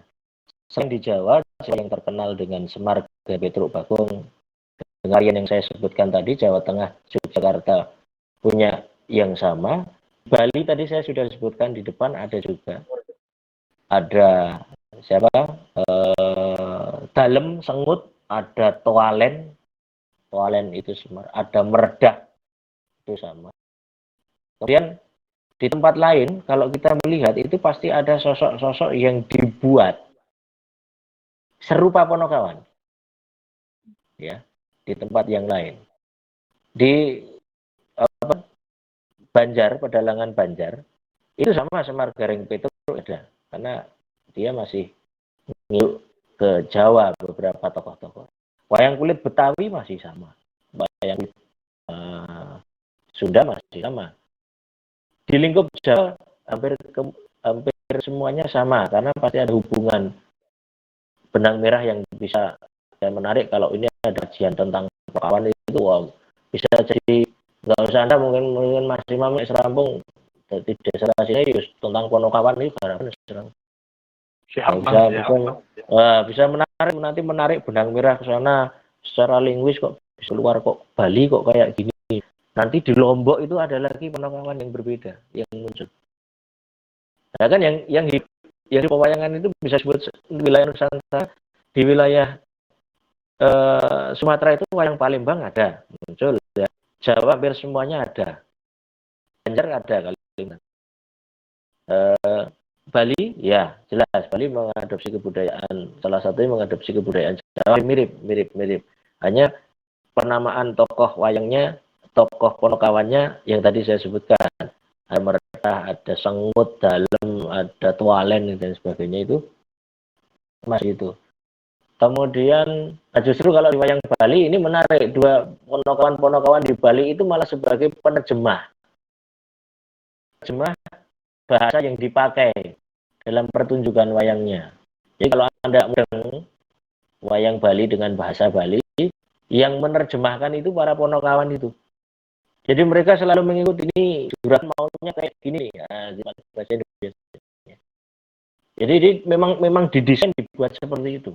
Selain di Jawa, yang terkenal dengan Semar Gareng Petruk Bagong, dengan yang saya sebutkan tadi, Jawa Tengah, Yogyakarta punya yang sama. Bali tadi saya sudah sebutkan di depan ada juga. Ada siapa? Dalem, Sengut, ada Toalen itu Semar, ada Meredah itu sama. Kemudian di tempat lain kalau kita melihat itu pasti ada sosok-sosok yang dibuat serupa Ponokawan, ya, di tempat yang lain. Di Banjar, pedalangan Banjar itu sama Semar Gareng Petruk ada, karena dia masih ngiluk ke Jawa beberapa tokoh-tokoh. Wayang kulit Betawi masih sama, wayang kulit Sunda masih sama. Di lingkup Jawa hampir semuanya sama, karena pasti ada hubungan benang merah yang bisa menarik. Kalau ini ada kajian tentang Ponokawan itu, wow, bisa jadi nggak usah Anda mungkin Mas Imam serampung di desa sini tentang Ponokawan ini barangkali serang. Bisa menarik benang merah ke sana secara linguis kok Luar kok Bali kok kayak gini. Nanti di Lombok itu ada lagi Ponokawan yang berbeda yang muncul. Nah kan yang di pewayangan itu bisa disebut wilayah Nusantara, di wilayah Sumatera itu wayang Palembang ada muncul ya. Jawa hampir semuanya ada. Banjar ada Kalimantan. Bali ya jelas Bali mengadopsi kebudayaan, salah satunya mengadopsi kebudayaan Jawa, mirip. Hanya penamaan tokoh wayangnya, tokoh Ponokawannya yang tadi saya sebutkan. Ada Meretah, ada Sengut, Dalem, ada Tualen dan sebagainya itu masih itu. Kemudian justru kalau di wayang Bali ini menarik, dua ponokawan di Bali itu malah sebagai penerjemah bahasa yang dipakai dalam pertunjukan wayangnya. Jadi kalau Anda mudeng wayang Bali dengan bahasa Bali, yang menerjemahkan itu para ponokawan itu. Jadi mereka selalu mengikuti ini, Jurat maunya kayak gini, ya, bahasa Indonesia. Jadi ini memang didesain dibuat seperti itu.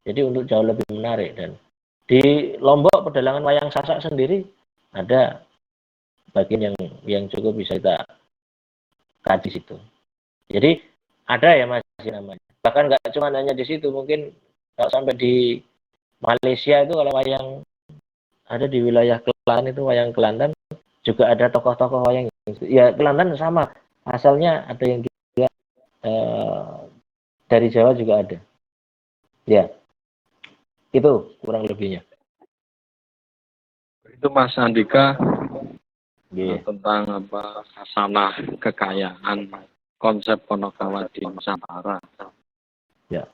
Jadi untuk jauh lebih menarik. Dan di Lombok pedalangan wayang Sasak sendiri ada bagian yang cukup bisa kita kaji situ. Jadi ada ya masih namanya. Bahkan nggak cuma hanya di situ, mungkin kalau sampai di Malaysia itu kalau wayang ada di wilayah Kelantan itu wayang Kelantan juga ada tokoh-tokoh wayang. Ya Kelantan sama, asalnya ada yang juga dari Jawa juga ada. Ya, itu kurang lebihnya. Itu Mas Andika Yeah. tentang khasanah kekayaan konsep Ponokawan di Nusantara. Ya.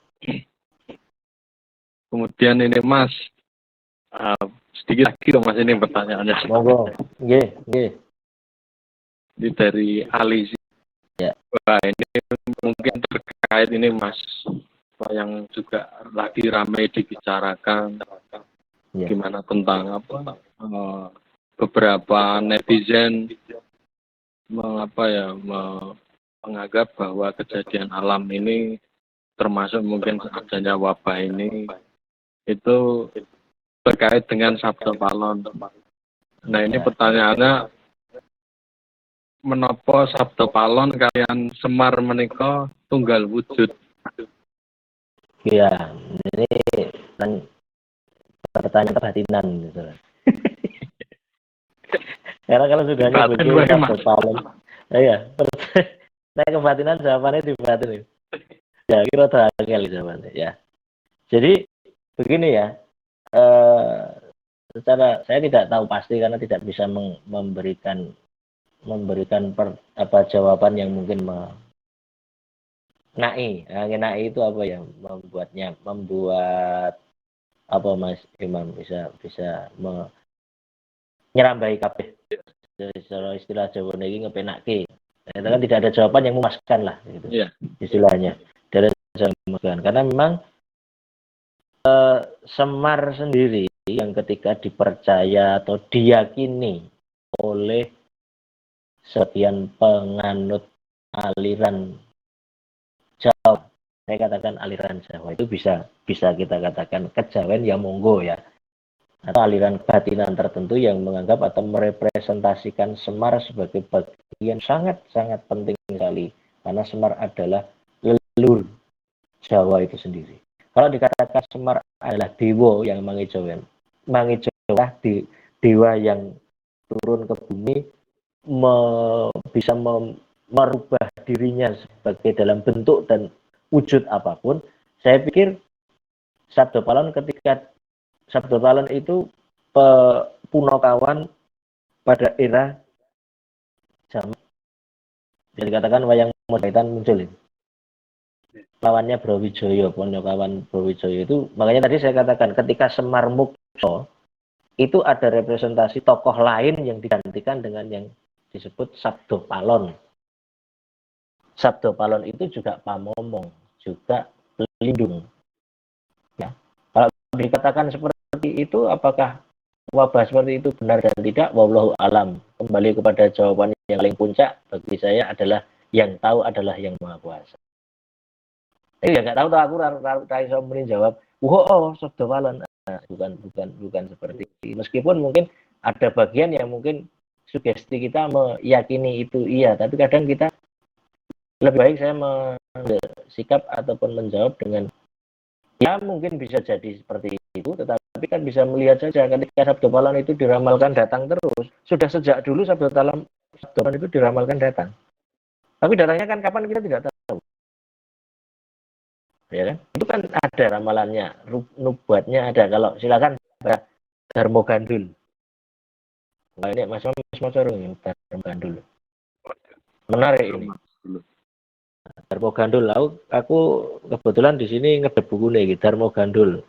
Kemudian ini Mas, sedikit lagi dong Mas ini pertanyaannya. Monggo. Nggih. Ini dari Ali. Ya. Wah, ini mungkin terkait ini Mas, yang juga lagi ramai dibicarakan. Ya. Gimana tentang beberapa netizen menganggap bahwa kejadian alam ini termasuk mungkin adanya wabah ini itu terkait dengan Sabda Palon. Nah ini pertanyaannya, menapa Sabda Palon kalian Semar menika tunggal wujud? Ya, ini pertanyaan kebatinan gitu. Karena kalau sudah nyebut Sabda Palon, ya, saya kebatinan jawabannya di batin. Ya, kira terangkel jawabannya ya. Jadi begini ya, secara saya tidak tahu pasti karena tidak bisa memberikan jawaban yang mungkin ngenai itu apa ya, membuat apa Mas Imam bisa nyerambai kabeh dari istilah Jawa ini ngepenake. Itu kan tidak ada jawaban yang memuaskan lah gitu. Yeah. Istilahnya dari memuaskan karena memang Semar sendiri yang ketika dipercaya atau diyakini oleh sebagian penganut aliran Jawa, saya katakan aliran Jawa itu bisa kita katakan kejawen ya monggo ya, atau aliran kebatinan tertentu yang menganggap atau merepresentasikan Semar sebagai bagian sangat penting sekali karena Semar adalah leluhur Jawa itu sendiri. Kalau dikatakan Semar adalah dewa yang mangejauhan, di dewa yang turun ke bumi bisa merubah dirinya sebagai dalam bentuk dan wujud apapun. Saya pikir Sabda Palon itu Punokawan pada era zaman yang dikatakan wayang Majapahit muncul itu. Lawannya Brawijaya, Ponokawan Brawijaya itu, makanya tadi saya katakan ketika Semar Mukso itu ada representasi tokoh lain yang digantikan dengan yang disebut Sabda Palon. Sabda Palon itu juga pamomong, juga pelindung. Ya. Kalau dikatakan seperti itu, apakah wabah seperti itu benar dan tidak? Wallahu alam. Kembali kepada jawaban yang paling puncak bagi saya adalah yang tahu adalah yang Maha Kuasa. Tapi ya nggak tahu tuh aku rasa muni jawab, Sabda Palon. bukan seperti itu. Meskipun mungkin ada bagian yang mungkin sugesti kita meyakini itu iya, tapi kadang kita lebih baik saya sikap ataupun menjawab dengan ya mungkin bisa jadi seperti itu, tetapi kan bisa melihat saja ketika Sabdo Palan itu diramalkan datang terus, sudah sejak dulu Sabdo Palan itu diramalkan datang. Tapi datangnya kan kapan kita tidak tahu. Ya kan? Itu kan ada ramalannya, nubuatnya ada. Kalau silakan Darmo Gandul. Nah, ini Mas Sorong Darmo Gandul. Menarik ini. Darmo Gandul, aku kebetulan di sini ngedep buku nih, Darmo Gandul.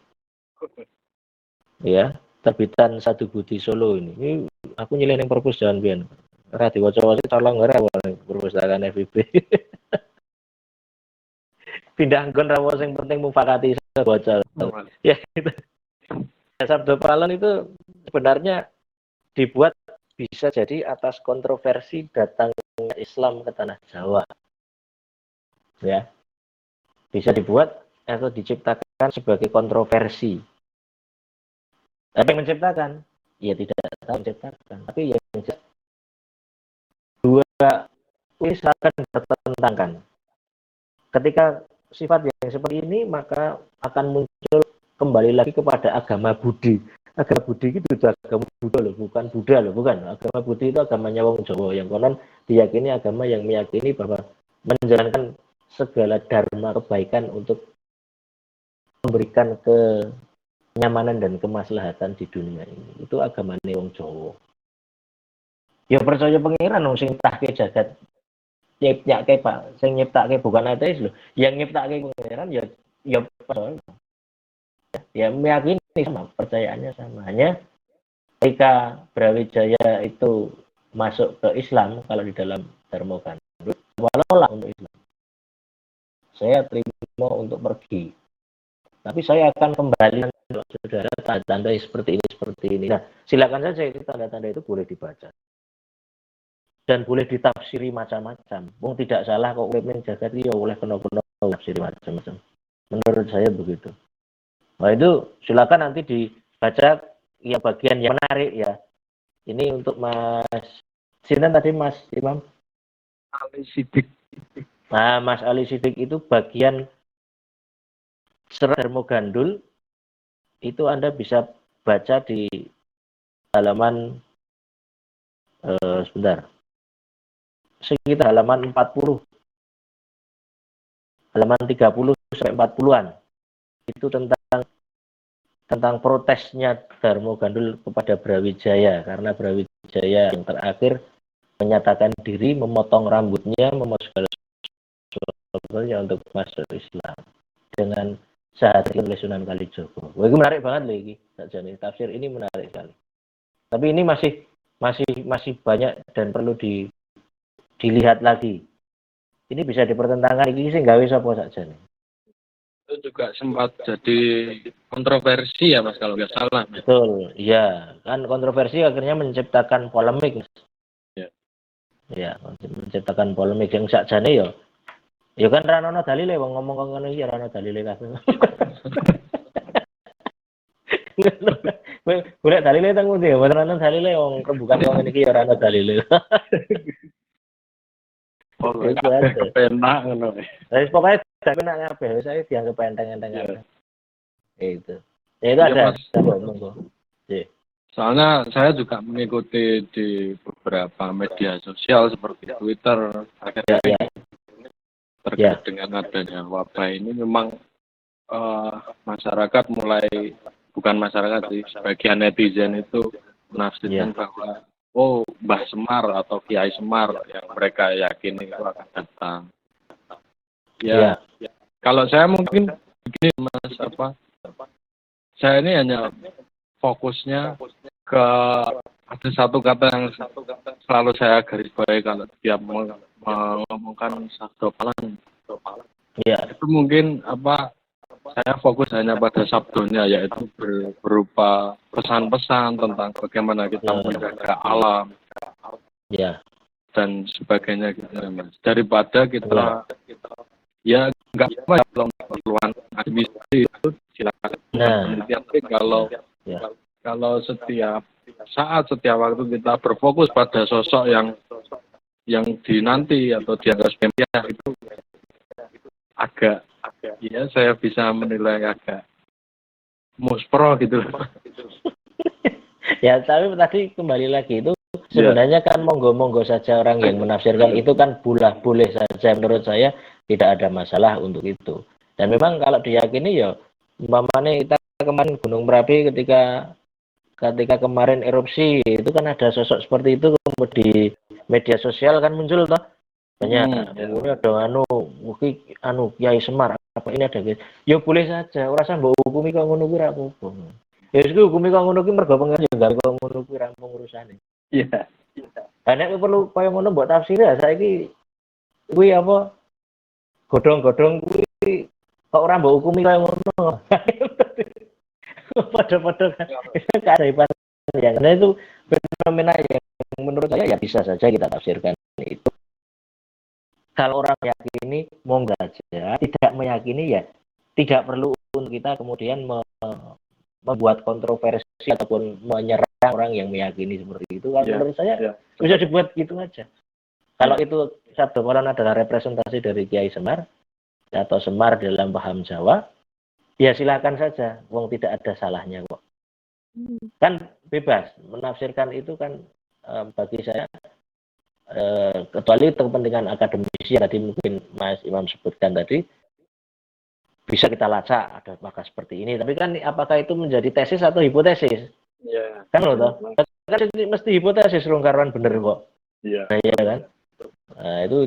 Ya, terbitan Sadu Budi Solo ini. Ini aku nyilih yang perpustakaan pian. Ora diwaca-waca colong ora perpustakaan FIB. Pindah nggon rawo sing penting mufakati baca. Ya gitu. Sabdo Palan itu sebenarnya dibuat bisa jadi atas kontroversi datangnya Islam ke tanah Jawa. Ya. Bisa dibuat atau diciptakan sebagai kontroversi. Apa yang menciptakan? Ya tidak tahu menciptakan, tapi yang dua ini akan bertentangan. Ketika sifat yang seperti ini, maka akan muncul kembali lagi kepada agama Budi. Agama Budi itu agama Buddha loh, bukan Buddha loh, bukan. Agama Budi itu agamanya wong Jawa yang konon diyakini agama yang meyakini bahwa menjalankan segala dharma kebaikan untuk memberikan kenyamanan dan kemaslahatan di dunia ini. Itu agamanya wong Jawa. Ya percaya pengiran wong sing tahke jagat nyiptake Pak, sing nyiptake bukan ateis loh. Yang nyiptake pengiran ya percaya. Ya meyakini sama, percayaannya sama. Hanya ketika Brawijaya itu masuk ke Islam, kalau di dalam Darmo Gandul, walau untuk Islam, saya terima untuk pergi. Tapi saya akan kembali saudara tanda-tanda seperti ini. Nah, silakan saja itu tanda-tanda itu boleh dibaca. Dan boleh ditafsiri macam-macam. Wong tidak salah kok urip ning jagat iki ya oleh kena-kena tafsiri macam-macam. Menurut saya begitu. Nah, itu silakan nanti dibaca ya bagian yang menarik ya. Ini untuk Mas Sinan tadi Mas Imam Ali Sidik. Nah, Mas Ali Sidik itu bagian Serat Darmo Gandul itu Anda bisa baca di halaman sebentar. Sekitar halaman 40. Halaman 30 sampai 40-an. Itu tentang protesnya Darmo Gandul kepada Brawijaya karena Brawijaya yang terakhir menyatakan diri, memotong rambutnya, memotong segala untuk masuk Islam dengan syahadat oleh Sunan Kalijogo. Wah, itu menarik banget loh ini. Tafsir ini menarik sekali. Tapi ini masih banyak dan perlu dilihat lagi. Ini bisa dipertentangkan ini sih gawe sapa saja nih. Itu juga sempat jadi kontroversi ya Mas kalau nggak salah. Betul, iya. Kan kontroversi akhirnya menciptakan polemik. Ya, menciptakan polemik yang sakjane ya. Ya kan ranono dalile wong ngomong ngono iki ranono dalile kabeh. Golek dalile teng pundi ya? Ranono dalile wong rembukan wong iki ya ranono dalile. Oh, kepenak ngono. Wis pokoke kepenak kabeh, saya dianggap enteng-enteng kabeh. Itu. Ya itu ada monggo. Soalnya saya juga mengikuti di beberapa media sosial seperti Twitter akhirnya terkait dengan adanya wabah ini memang masyarakat mulai bukan masyarakat sih sebagian netizen itu menafsirkan bahwa Mbah Semar atau Kiai Semar yang mereka yakini itu akan datang. Ya. Kalau saya mungkin begini Mas saya ini hanya fokusnya ke ada satu kata yang selalu saya garis bawahi kalau tiap mengomongkan Sabdo Palan. Iya. Itu mungkin saya fokus hanya pada sabdonya yaitu berupa pesan-pesan tentang bagaimana kita menjaga alam. Iya. Dan sebagainya gitu Mas. Daripada kita ya enggak apa kalau keperluan administrasi itu silakan Nah, penelitian. Tapi kalau ya. kalau setiap saat, setiap waktu kita berfokus pada sosok yang dinanti atau dianggap sebagai itu agak, ya saya bisa menilai agak muspro gitu. Ya, tapi tadi kembali lagi itu Ya, sebenarnya kan monggo-monggo saja orang yang menafsirkan itu kan boleh saja, menurut saya tidak ada masalah untuk itu. Dan memang kalau diyakini ya umpamanya kita kemarin Gunung Merapi ketika kemarin erupsi itu kan ada sosok seperti itu di media sosial kan muncul toh banyak. ya. Ini ada mungkin Kiai Semar apa ini ada guys. Ya boleh saja, ora usah mbok hukumi kok ngono kuwi ra apa-apa. Ya wis hukumi kok ngono kuwi mergo pengen ya gak kok ngono kuwi ra urusane. Iya. Lah nek perlu kaya ngono mbok tafsir ya saiki kuwi apa godhong-godhong kuwi kok ora mbok hukumi kaya ngono. Padha-padha kan keajaiban yang karena itu fenomena yang menurut saya ya bisa saja kita tafsirkan itu. Kalau orang meyakini monggo aja, tidak meyakini ya tidak perlu untuk kita kemudian membuat kontroversi ataupun menyerang orang yang meyakini seperti itu. Kalau menurut saya bisa dibuat gitu aja. Kalau itu Sabda Maulana adalah representasi dari Kiai Semar atau Semar dalam paham Jawa, ya silakan saja. Wong tidak ada salahnya kok. Kan bebas menafsirkan itu kan bagi saya kecuali kepentingan akademisi yang tadi mungkin Mas Imam sebutkan tadi bisa kita lacak ada maka seperti ini, tapi kan apakah itu menjadi tesis atau hipotesis? Iya. Kan loh toh kan mesti hipotesis rongkaran bener kok. Iya. Nah, iya kan. Nah, itu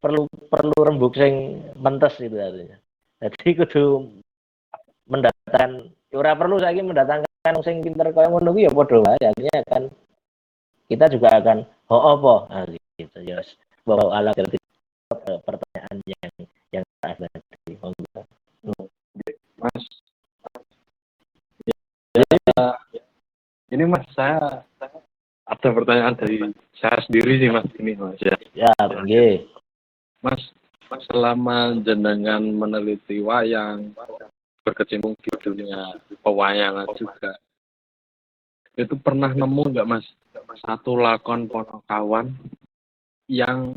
perlu rembuk sing mentes itu artinya. Jadi kudu mendatangkan ora perlu saiki mendatangkan sing pinter kaya ngono kuwi ya padha wae, artinya kan kita juga akan apa gitu ya bahwa alat pertanyaan yang ada tadi Mas, ya, ini Mas saya ada pertanyaan dari saya sendiri sih Mas ini Mas ya. ya nggih Mas, selama jenengan meneliti wayang, berkecimpung di dunia pewayangan juga, itu pernah nemu nggak Mas satu lakon Ponokawan yang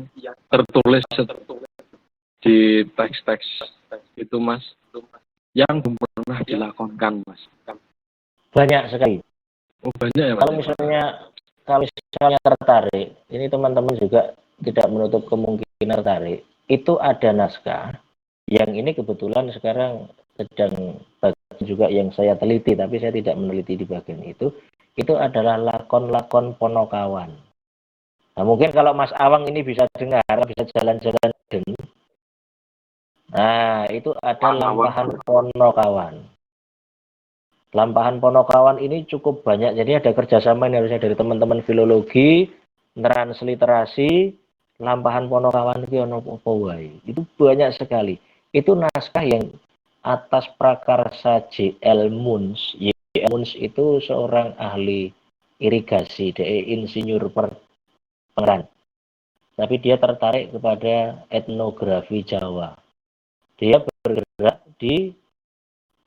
tertulis di teks-teks itu Mas, yang belum pernah dilakonkan Mas? banyak sekali. Oh banyak ya Mas? Kalau misalnya tertarik, ini teman-teman juga tidak menutup kemungkinan tertarik. Itu ada naskah yang ini kebetulan sekarang sedang juga yang saya teliti, tapi saya tidak meneliti di bagian itu. Itu adalah lakon-lakon Ponokawan. Nah, mungkin kalau Mas Awang ini bisa dengar, bisa jalan-jalan. Nah, itu ada Lampahan Ponokawan. Lampahan Ponokawan ini cukup banyak. Jadi ada kerjasama ini harusnya dari teman-teman filologi, transliterasi, Lampahan Ponokawan itu ono apa wae. Itu banyak sekali. Itu naskah yang atas prakarsa J.L. Muns. J.L. Muns itu seorang ahli irigasi, DE insinyur penggeran. Tapi dia tertarik kepada etnografi Jawa. Dia bergerak di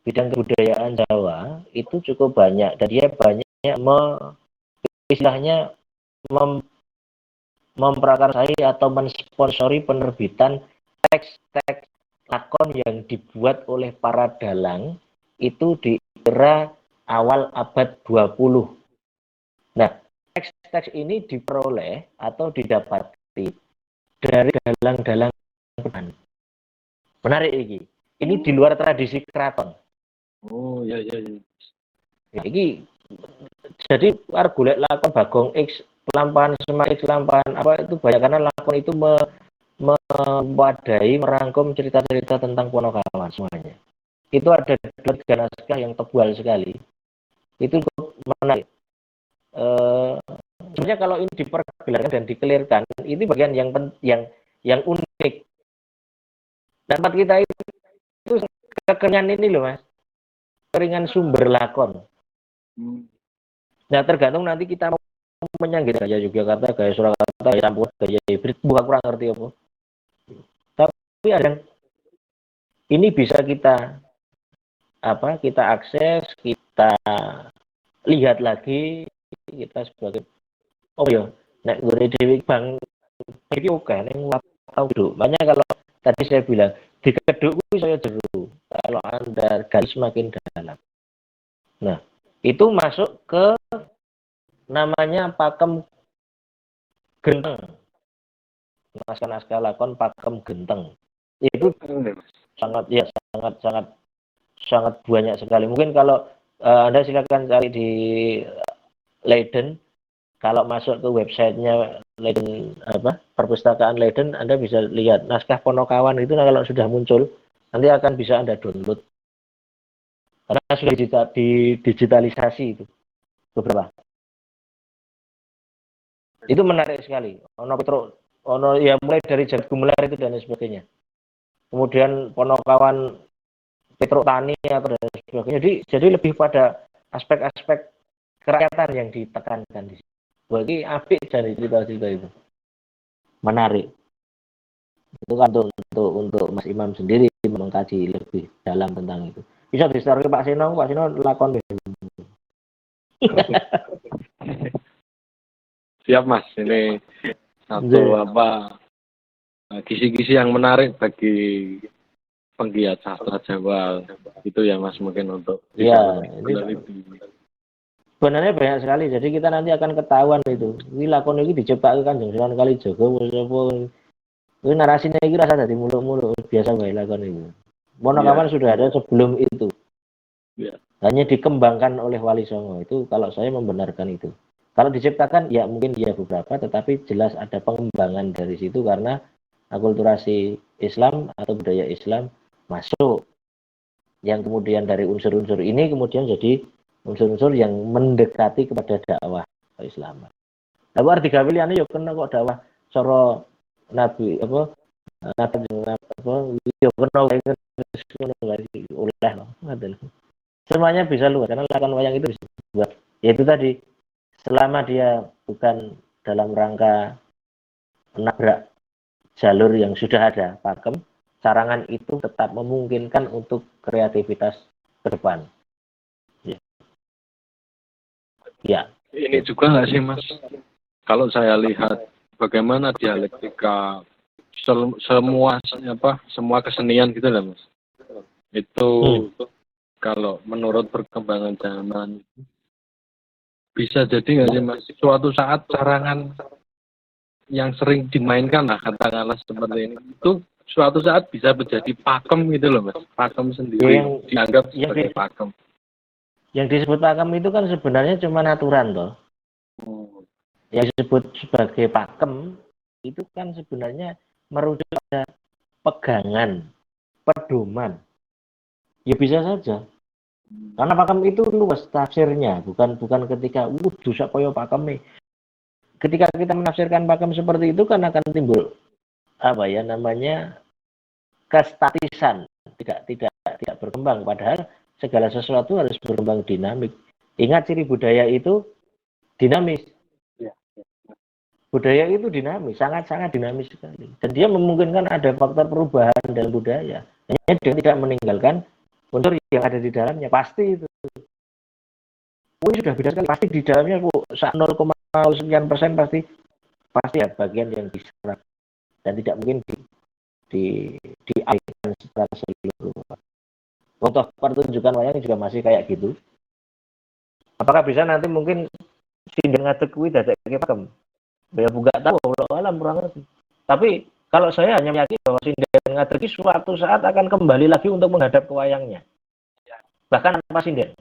bidang kebudayaan Jawa itu cukup banyak dan dia banyak istilahnya memprakarsai atau mensponsori penerbitan teks-teks lakon yang dibuat oleh para dalang itu di era awal abad 20. Nah, teks-teks ini diperoleh atau didapati dari dalang-dalang. Menarik ini. Ini di luar tradisi keraton. Oh iya. Ini jadi golek lakon Bagong X, Lampahan Semar X, Lampahan apa itu banyak karena lakon itu mewadai merangkum cerita-cerita tentang Ponokawan semuanya. Itu ada 3 naskah yang tebal sekali. Itu menarik. Sebenarnya kalau ini dipergelarkan dan dikelirkan, ini bagian yang unik. Dan tempat kita itu kekeringan ini loh Mas, kekeringan sumber lakon. Nah tergantung nanti kita mau menyanggit gaya Yogyakarta, gaya Surakarta, gaya Campur, gaya hibrid, bukan kurang ngerti apa. Tapi ada yang ini bisa kita kita akses, kita lihat lagi, kita sebagai nek nggone dhewe Bang iki oke ning tahu dulu. Makanya kalau tadi saya bilang di keduk saya jeru. Kalau Anda gali semakin dalam. Nah, itu masuk ke namanya pakem genteng. Naskah-naskah lakon pakem genteng. Itu sangat banyak sekali. Mungkin kalau Anda silakan cari di Leiden. Kalau masuk ke websitenya Leiden perpustakaan Leiden, Anda bisa lihat naskah Ponokawan itu kalau sudah muncul nanti akan bisa Anda download karena sudah digitalisasi itu beberapa. Itu menarik sekali. Ono ya mulai dari Jagat Gumelar itu dan sebagainya. Kemudian Ponokawan Petruk Tani atau dan sebagainya. Jadi lebih pada aspek-aspek kerakyatan yang ditekankan di sini. Bagi apik dari cerita-cerita itu menarik. Itu kan untuk Mas Imam sendiri mengkaji lebih dalam tentang itu. Bisa di-share ke Pak Sino lakon. Siap Mas, ini satu kisi-kisi yang menarik bagi penggiat sastra Jawa itu ya Mas, mungkin untuk sebenarnya banyak sekali, jadi kita nanti akan ketahuan itu ini lakon ini diciptakan Kanjeng Sunan Kalijaga ini narasinya ini rasa dari muluk-muluk biasa bae lakon itu. Ponokawan sudah ada sebelum itu hanya dikembangkan oleh Wali Songo itu kalau saya membenarkan itu. Kalau diciptakan ya mungkin dia beberapa, tetapi jelas ada pengembangan dari situ karena akulturasi Islam atau budaya Islam masuk yang kemudian dari unsur-unsur ini kemudian jadi unsur-unsur yang mendekati kepada dakwah Islam. Lalu arti gawiliane yo kena kok dakwah cara Nabi Nabi yo kena oleh ngoten. Semuanya bisa luas karena lakon wayang itu bisa buat yaitu tadi selama dia bukan dalam rangka menabrak jalur yang sudah ada pakem, sarangan itu tetap memungkinkan untuk kreativitas ke depan. Ya. Ini juga nggak sih Mas? Kalau saya lihat bagaimana dialektika semua kesenian gitu lah Mas. Itu kalau menurut perkembangan zaman bisa jadi nggak sih Mas? Suatu saat sarangan yang sering dimainkan lah katakanlah seperti ini itu suatu saat bisa menjadi pakem gitu loh Mas. Pakem sendiri dianggap sebagai pakem. Yang disebut pakem itu kan sebenarnya cuma aturan toh. Yang disebut sebagai pakem itu kan sebenarnya merujuk pada pegangan, pedoman. Ya bisa saja. Karena pakem itu luas tafsirnya, bukan ketika dosa koyo pakem. Ketika kita menafsirkan pakem seperti itu kan akan timbul kestatisan, tidak berkembang padahal segala sesuatu harus berkembang dinamik. Ingat ciri budaya itu dinamis. Budaya itu dinamis, sangat-sangat dinamis sekali. Dan dia memungkinkan ada faktor perubahan dalam budaya. Hanya dia tidak meninggalkan unsur yang ada di dalamnya. Pasti itu. Ini sudah beda sekali. Pasti di dalamnya 0,sekian% pasti ada bagian yang diserap. Dan tidak mungkin dialihkan secara keseluruhan. Untuk pertunjukan wayang juga masih kayak gitu. Apakah bisa nanti mungkin sinden ngadeg kuwi dadekake pakem? Ya bukan tahu, alam kurang ngerti. Tapi kalau saya hanya meyakini bahwa sinden ngadeg suatu saat akan kembali lagi untuk menghadap ke wayangnya. Bahkan tanpa sinden.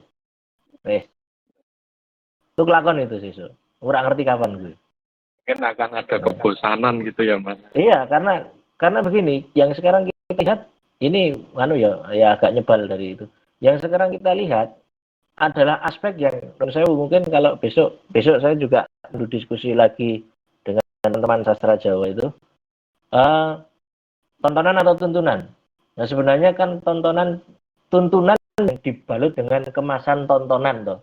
Itu kelakon itu sih, kurang ngerti kapan gue. Mungkin akan ada kebosanan gitu ya Mas. Iya, karena begini, yang sekarang kita lihat ini ya agak nyebal dari itu. Yang sekarang kita lihat adalah aspek yang menurut saya mungkin kalau besok saya juga berdiskusi lagi dengan teman-teman sastra Jawa itu tontonan atau tuntunan. Nah sebenarnya kan tuntunan yang dibalut dengan kemasan tontonan toh.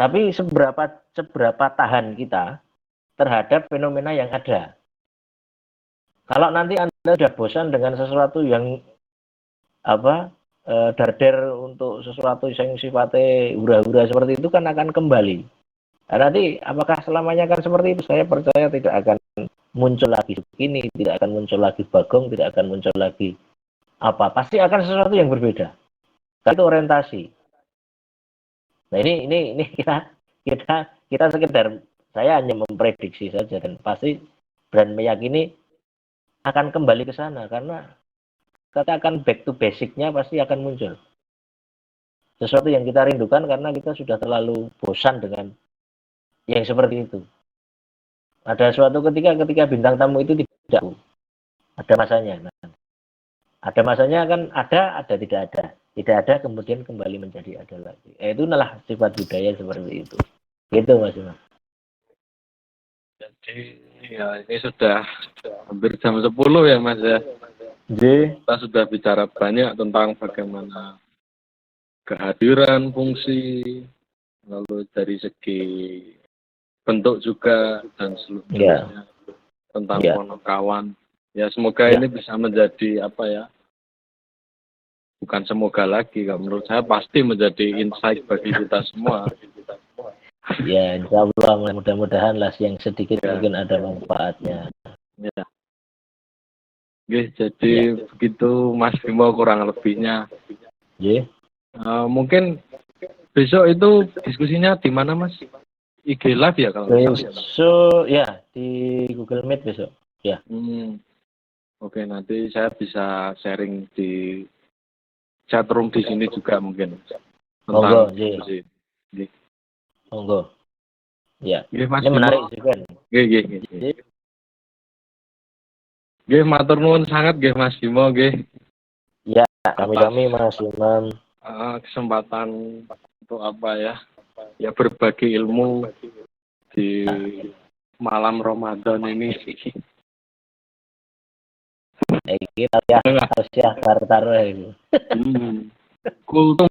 Tapi seberapa tahan kita terhadap fenomena yang ada. Kalau nanti Anda sudah bosan dengan sesuatu yang darder untuk sesuatu yang sifatnya hura-hura seperti itu kan akan kembali. Nah, nanti apakah selamanya akan seperti itu? Saya percaya tidak akan muncul lagi begini, tidak akan muncul lagi Bagong, tidak akan muncul lagi apa. Pasti akan sesuatu yang berbeda. Kan itu orientasi. Nah ini kita sekedar, saya hanya memprediksi saja dan pasti brand meyakini akan kembali ke sana karena kita akan back to basic-nya pasti akan muncul. Sesuatu yang kita rindukan karena kita sudah terlalu bosan dengan yang seperti itu. Ada suatu ketika bintang tamu itu tidak ada masanya. Nah, ada masanya kan ada tidak ada. Tidak ada kemudian kembali menjadi ada lagi. Itu adalah sifat budaya seperti itu. Gitu Mas Imam. Jadi ya ini sudah hampir jam 10 ya Mas ya. Kita sudah bicara banyak tentang bagaimana kehadiran, fungsi, lalu dari segi bentuk juga dan seluruhnya tentang Ponokawan. Ya semoga ini bisa menjadi apa ya? Bukan semoga lagi, kalau menurut saya pasti menjadi insight bagi kita semua. Ya, insya Allah mudah-mudahan lah yang sedikit mungkin ada manfaatnya. Ya. Oke, jadi begitu Mas Bimo kurang lebihnya. Mungkin besok itu diskusinya di mana Mas? IG Live ya kalau besok ya di Google Meet besok. Ya. Oke, nanti saya bisa sharing di chat room di sini juga mungkin. Monggo, monggo. Ya. Ini menarik juga. Nggih, matur nuwun sangat nggih Mas Bimo nggih. Ya, kami Mas Imam. Kesempatan untuk apa ya? Ya berbagi ilmu di malam Ramadan ini. Kita harus ya tar itu. Kultum.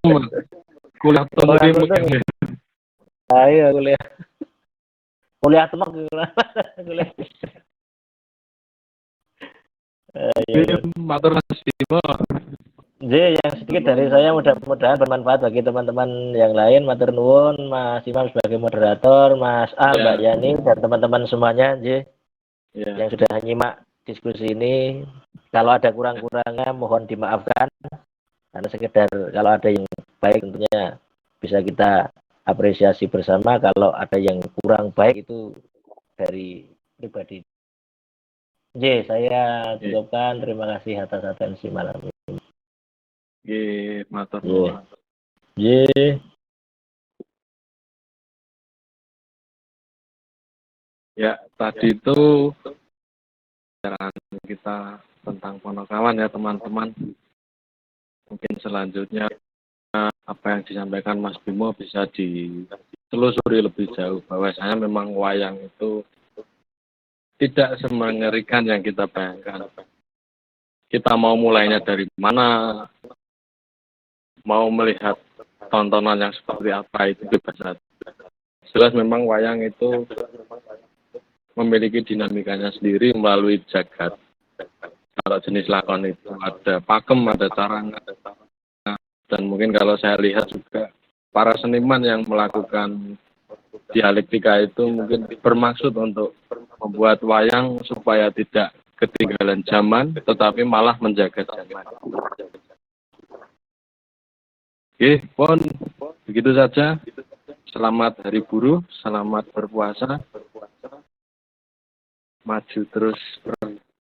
Kuliah tumbuh. Ayo kuliah temak kuliah. Matur Mas Bimo. Yang sedikit dari saya mudah-mudahan bermanfaat bagi teman-teman yang lain. Matur nuwun Mas Imam sebagai moderator, Mas Mbak Yani dan teman-teman semuanya yang sudah nyimak diskusi ini. Kalau ada kurang-kurangnya mohon dimaafkan. Karena sekedar kalau ada yang baik tentunya bisa kita apresiasi bersama. Kalau ada yang kurang baik itu dari pribadi. Saya cukupkan. Terima kasih atas atensi malam ini. Matur nuwun. Ya, tadi itu pembicaraan kita tentang Ponokawan ya teman-teman. Mungkin selanjutnya apa yang disampaikan Mas Bimo bisa ditelusuri lebih jauh bahwasanya memang wayang itu tidak semengerikan yang kita bayangkan. Kita mau mulainya dari mana, mau melihat tontonan yang seperti apa itu bebas saja. Jelas memang wayang itu memiliki dinamikanya sendiri melalui jagat. Kalau jenis lakon itu ada pakem, ada carang, dan mungkin kalau saya lihat juga para seniman yang melakukan dialektika itu mungkin bermaksud untuk membuat wayang supaya tidak ketinggalan zaman, tetapi malah menjaga zaman. Oke, pun begitu saja. Selamat Hari Buruh, selamat berpuasa. Maju terus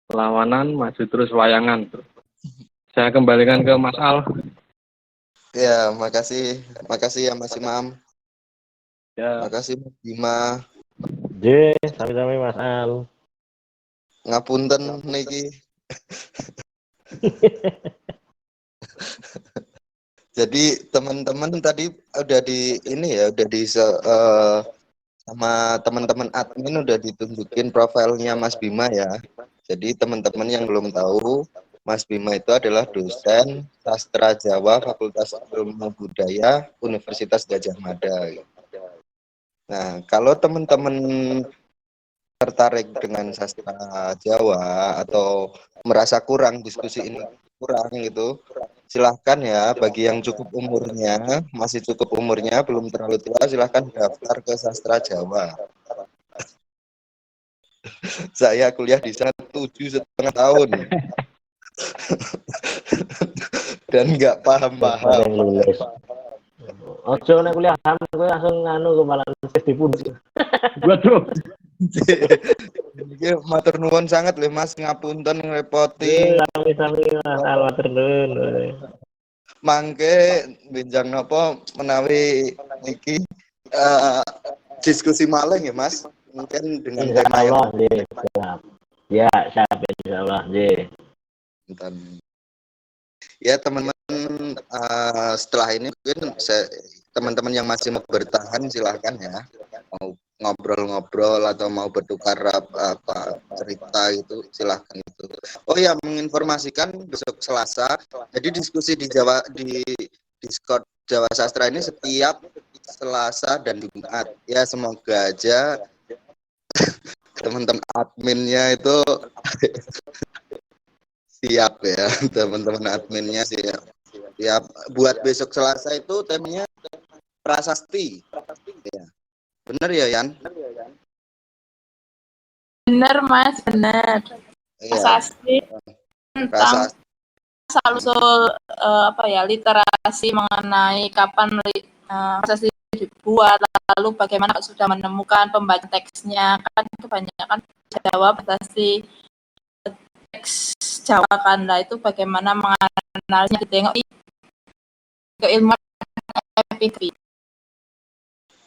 perlawanan, maju terus wayangan. Saya kembalikan ke Mas Al. Ya, makasih ya Mas Imam. Ya. Makasih Mas Bima. Sami-sami Mas Al. Ngapunten niki. Jadi teman-teman tadi udah sama teman-teman admin udah ditunjukin profilnya Mas Bima ya. Jadi teman-teman yang belum tahu, Mas Bima itu adalah dosen Sastra Jawa Fakultas Ilmu Budaya Universitas Gadjah Mada. Nah, kalau teman-teman tertarik dengan sastra Jawa atau merasa kurang diskusi ini kurang gitu, silahkan ya, bagi yang cukup umurnya, masih cukup umurnya, belum terlalu tua, silahkan daftar ke sastra Jawa. Saya kuliah di sana 7,5 tahun dan nggak paham-paham. Paling lulus. Ojo nek kuliah HAM kowe langsung nganu kemalan dipundi. Waduh. Iki matur nuwun sangat lho Mas, ngapunten ngrepoti. Sami-sami Mas Almater nuwun. Mangke benjang napa menawi niki diskusi malih ya Mas. Mungkin dengan tema yang Insyaallah nggih, siap. Ya, siap insyaallah nggih. ya teman-teman, setelah ini mungkin teman-teman yang masih mau bertahan silahkan ya, mau ngobrol-ngobrol atau mau bertukar apa cerita itu silahkan itu. Oh ya, menginformasikan besok Selasa, jadi diskusi di Discord Jawa Sastra ini setiap Selasa dan Jumat. Ya semoga aja teman-teman adminnya itu siap ya, teman-teman adminnya siap. Buat besok Selasa itu temanya prasasti. Ya. Bener ya, Yan? Bener Mas, bener. Iya. Prasasti tentang Prasasti. asal-usul literasi mengenai kapan prasasti dibuat, lalu bagaimana sudah menemukan pembaca teksnya, kan kebanyakan Jawa prasasti teks Jawa kan, lah itu bagaimana menganalisnya, ditengok keilmuan epigrafi.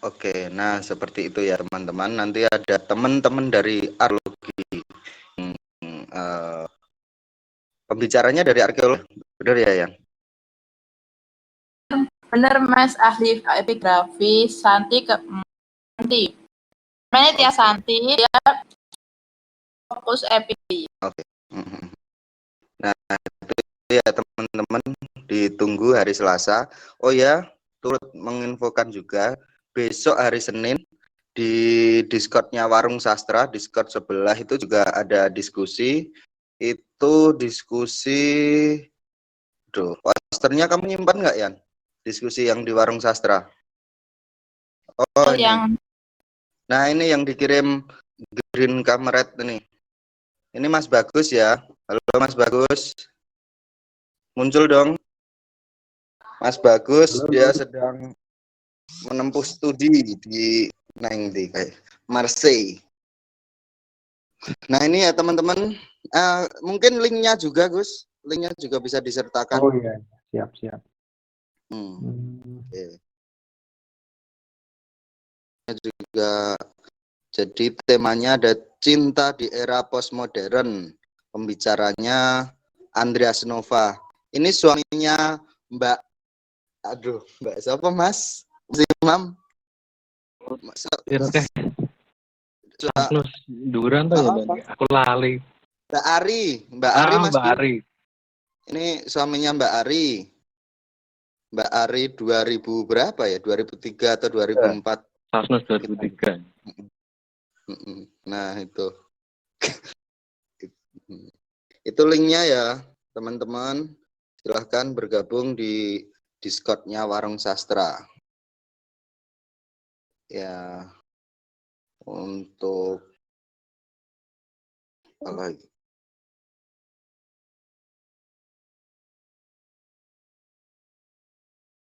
Oke, nah seperti itu ya teman-teman. Nanti ada teman-teman dari arkeologi. Pembicaranya dari arkeologi, benar ya, Yan? Bener Mas, ahli epigrafi Santi namanya Tia Santi, dia fokus epigrafi. Oke. Nah, itu ya teman-teman, ditunggu hari Selasa. Oh ya, turut menginfokan juga besok hari Senin di Discordnya Warung Sastra, Discord sebelah itu juga ada diskusi. Itu diskusi, posternya kamu nyimpan nggak, Yan? Diskusi yang di Warung Sastra. Oh, ini. Yang Nah, ini yang dikirim Green Kameret ini. Ini Mas Bagus ya. Halo Mas Bagus. Muncul dong. Mas Bagus, dia sedang menempuh studi di kayak Marseille. Nah, ini ya teman-teman, mungkin linknya juga Gus. Linknya juga bisa disertakan. Oh iya, siap. Oke. Juga jadi temanya ada cinta di era postmodern. Pembicaranya Andreas Nova. Ini suaminya Mbak siapa Mas? Imam. Agnes Duran tuh ya, aku lali. Mbak Ari, Mas. Mbak Ari. Ini suaminya Mbak Ari. Mbak Ari 2000 berapa ya? 2003 atau 2004? Agnes 2003. Nah, itu. Itu linknya ya, teman-teman. Silahkan bergabung di Discord-nya Warung Sastra. Ya, untuk apa lagi?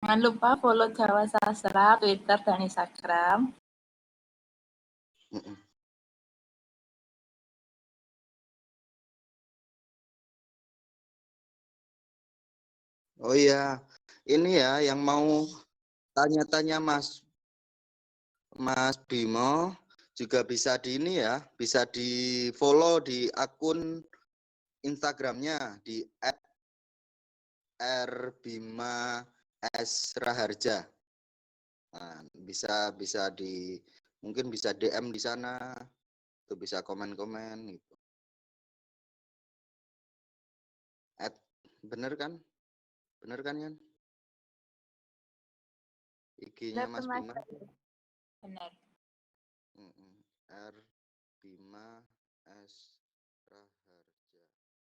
jangan lupa follow Jawa Sastra, Twitter dan Instagram. Oh iya, ini ya yang mau tanya-tanya Mas Bimo juga bisa di ini ya, bisa di follow di akun Instagramnya di @rbima_s_raharja. Nah, bisa mungkin bisa DM di sana, tuh bisa komen-komen gitu. Bener kan Yan? IG-nya Mas Bima. Benar. R Bima S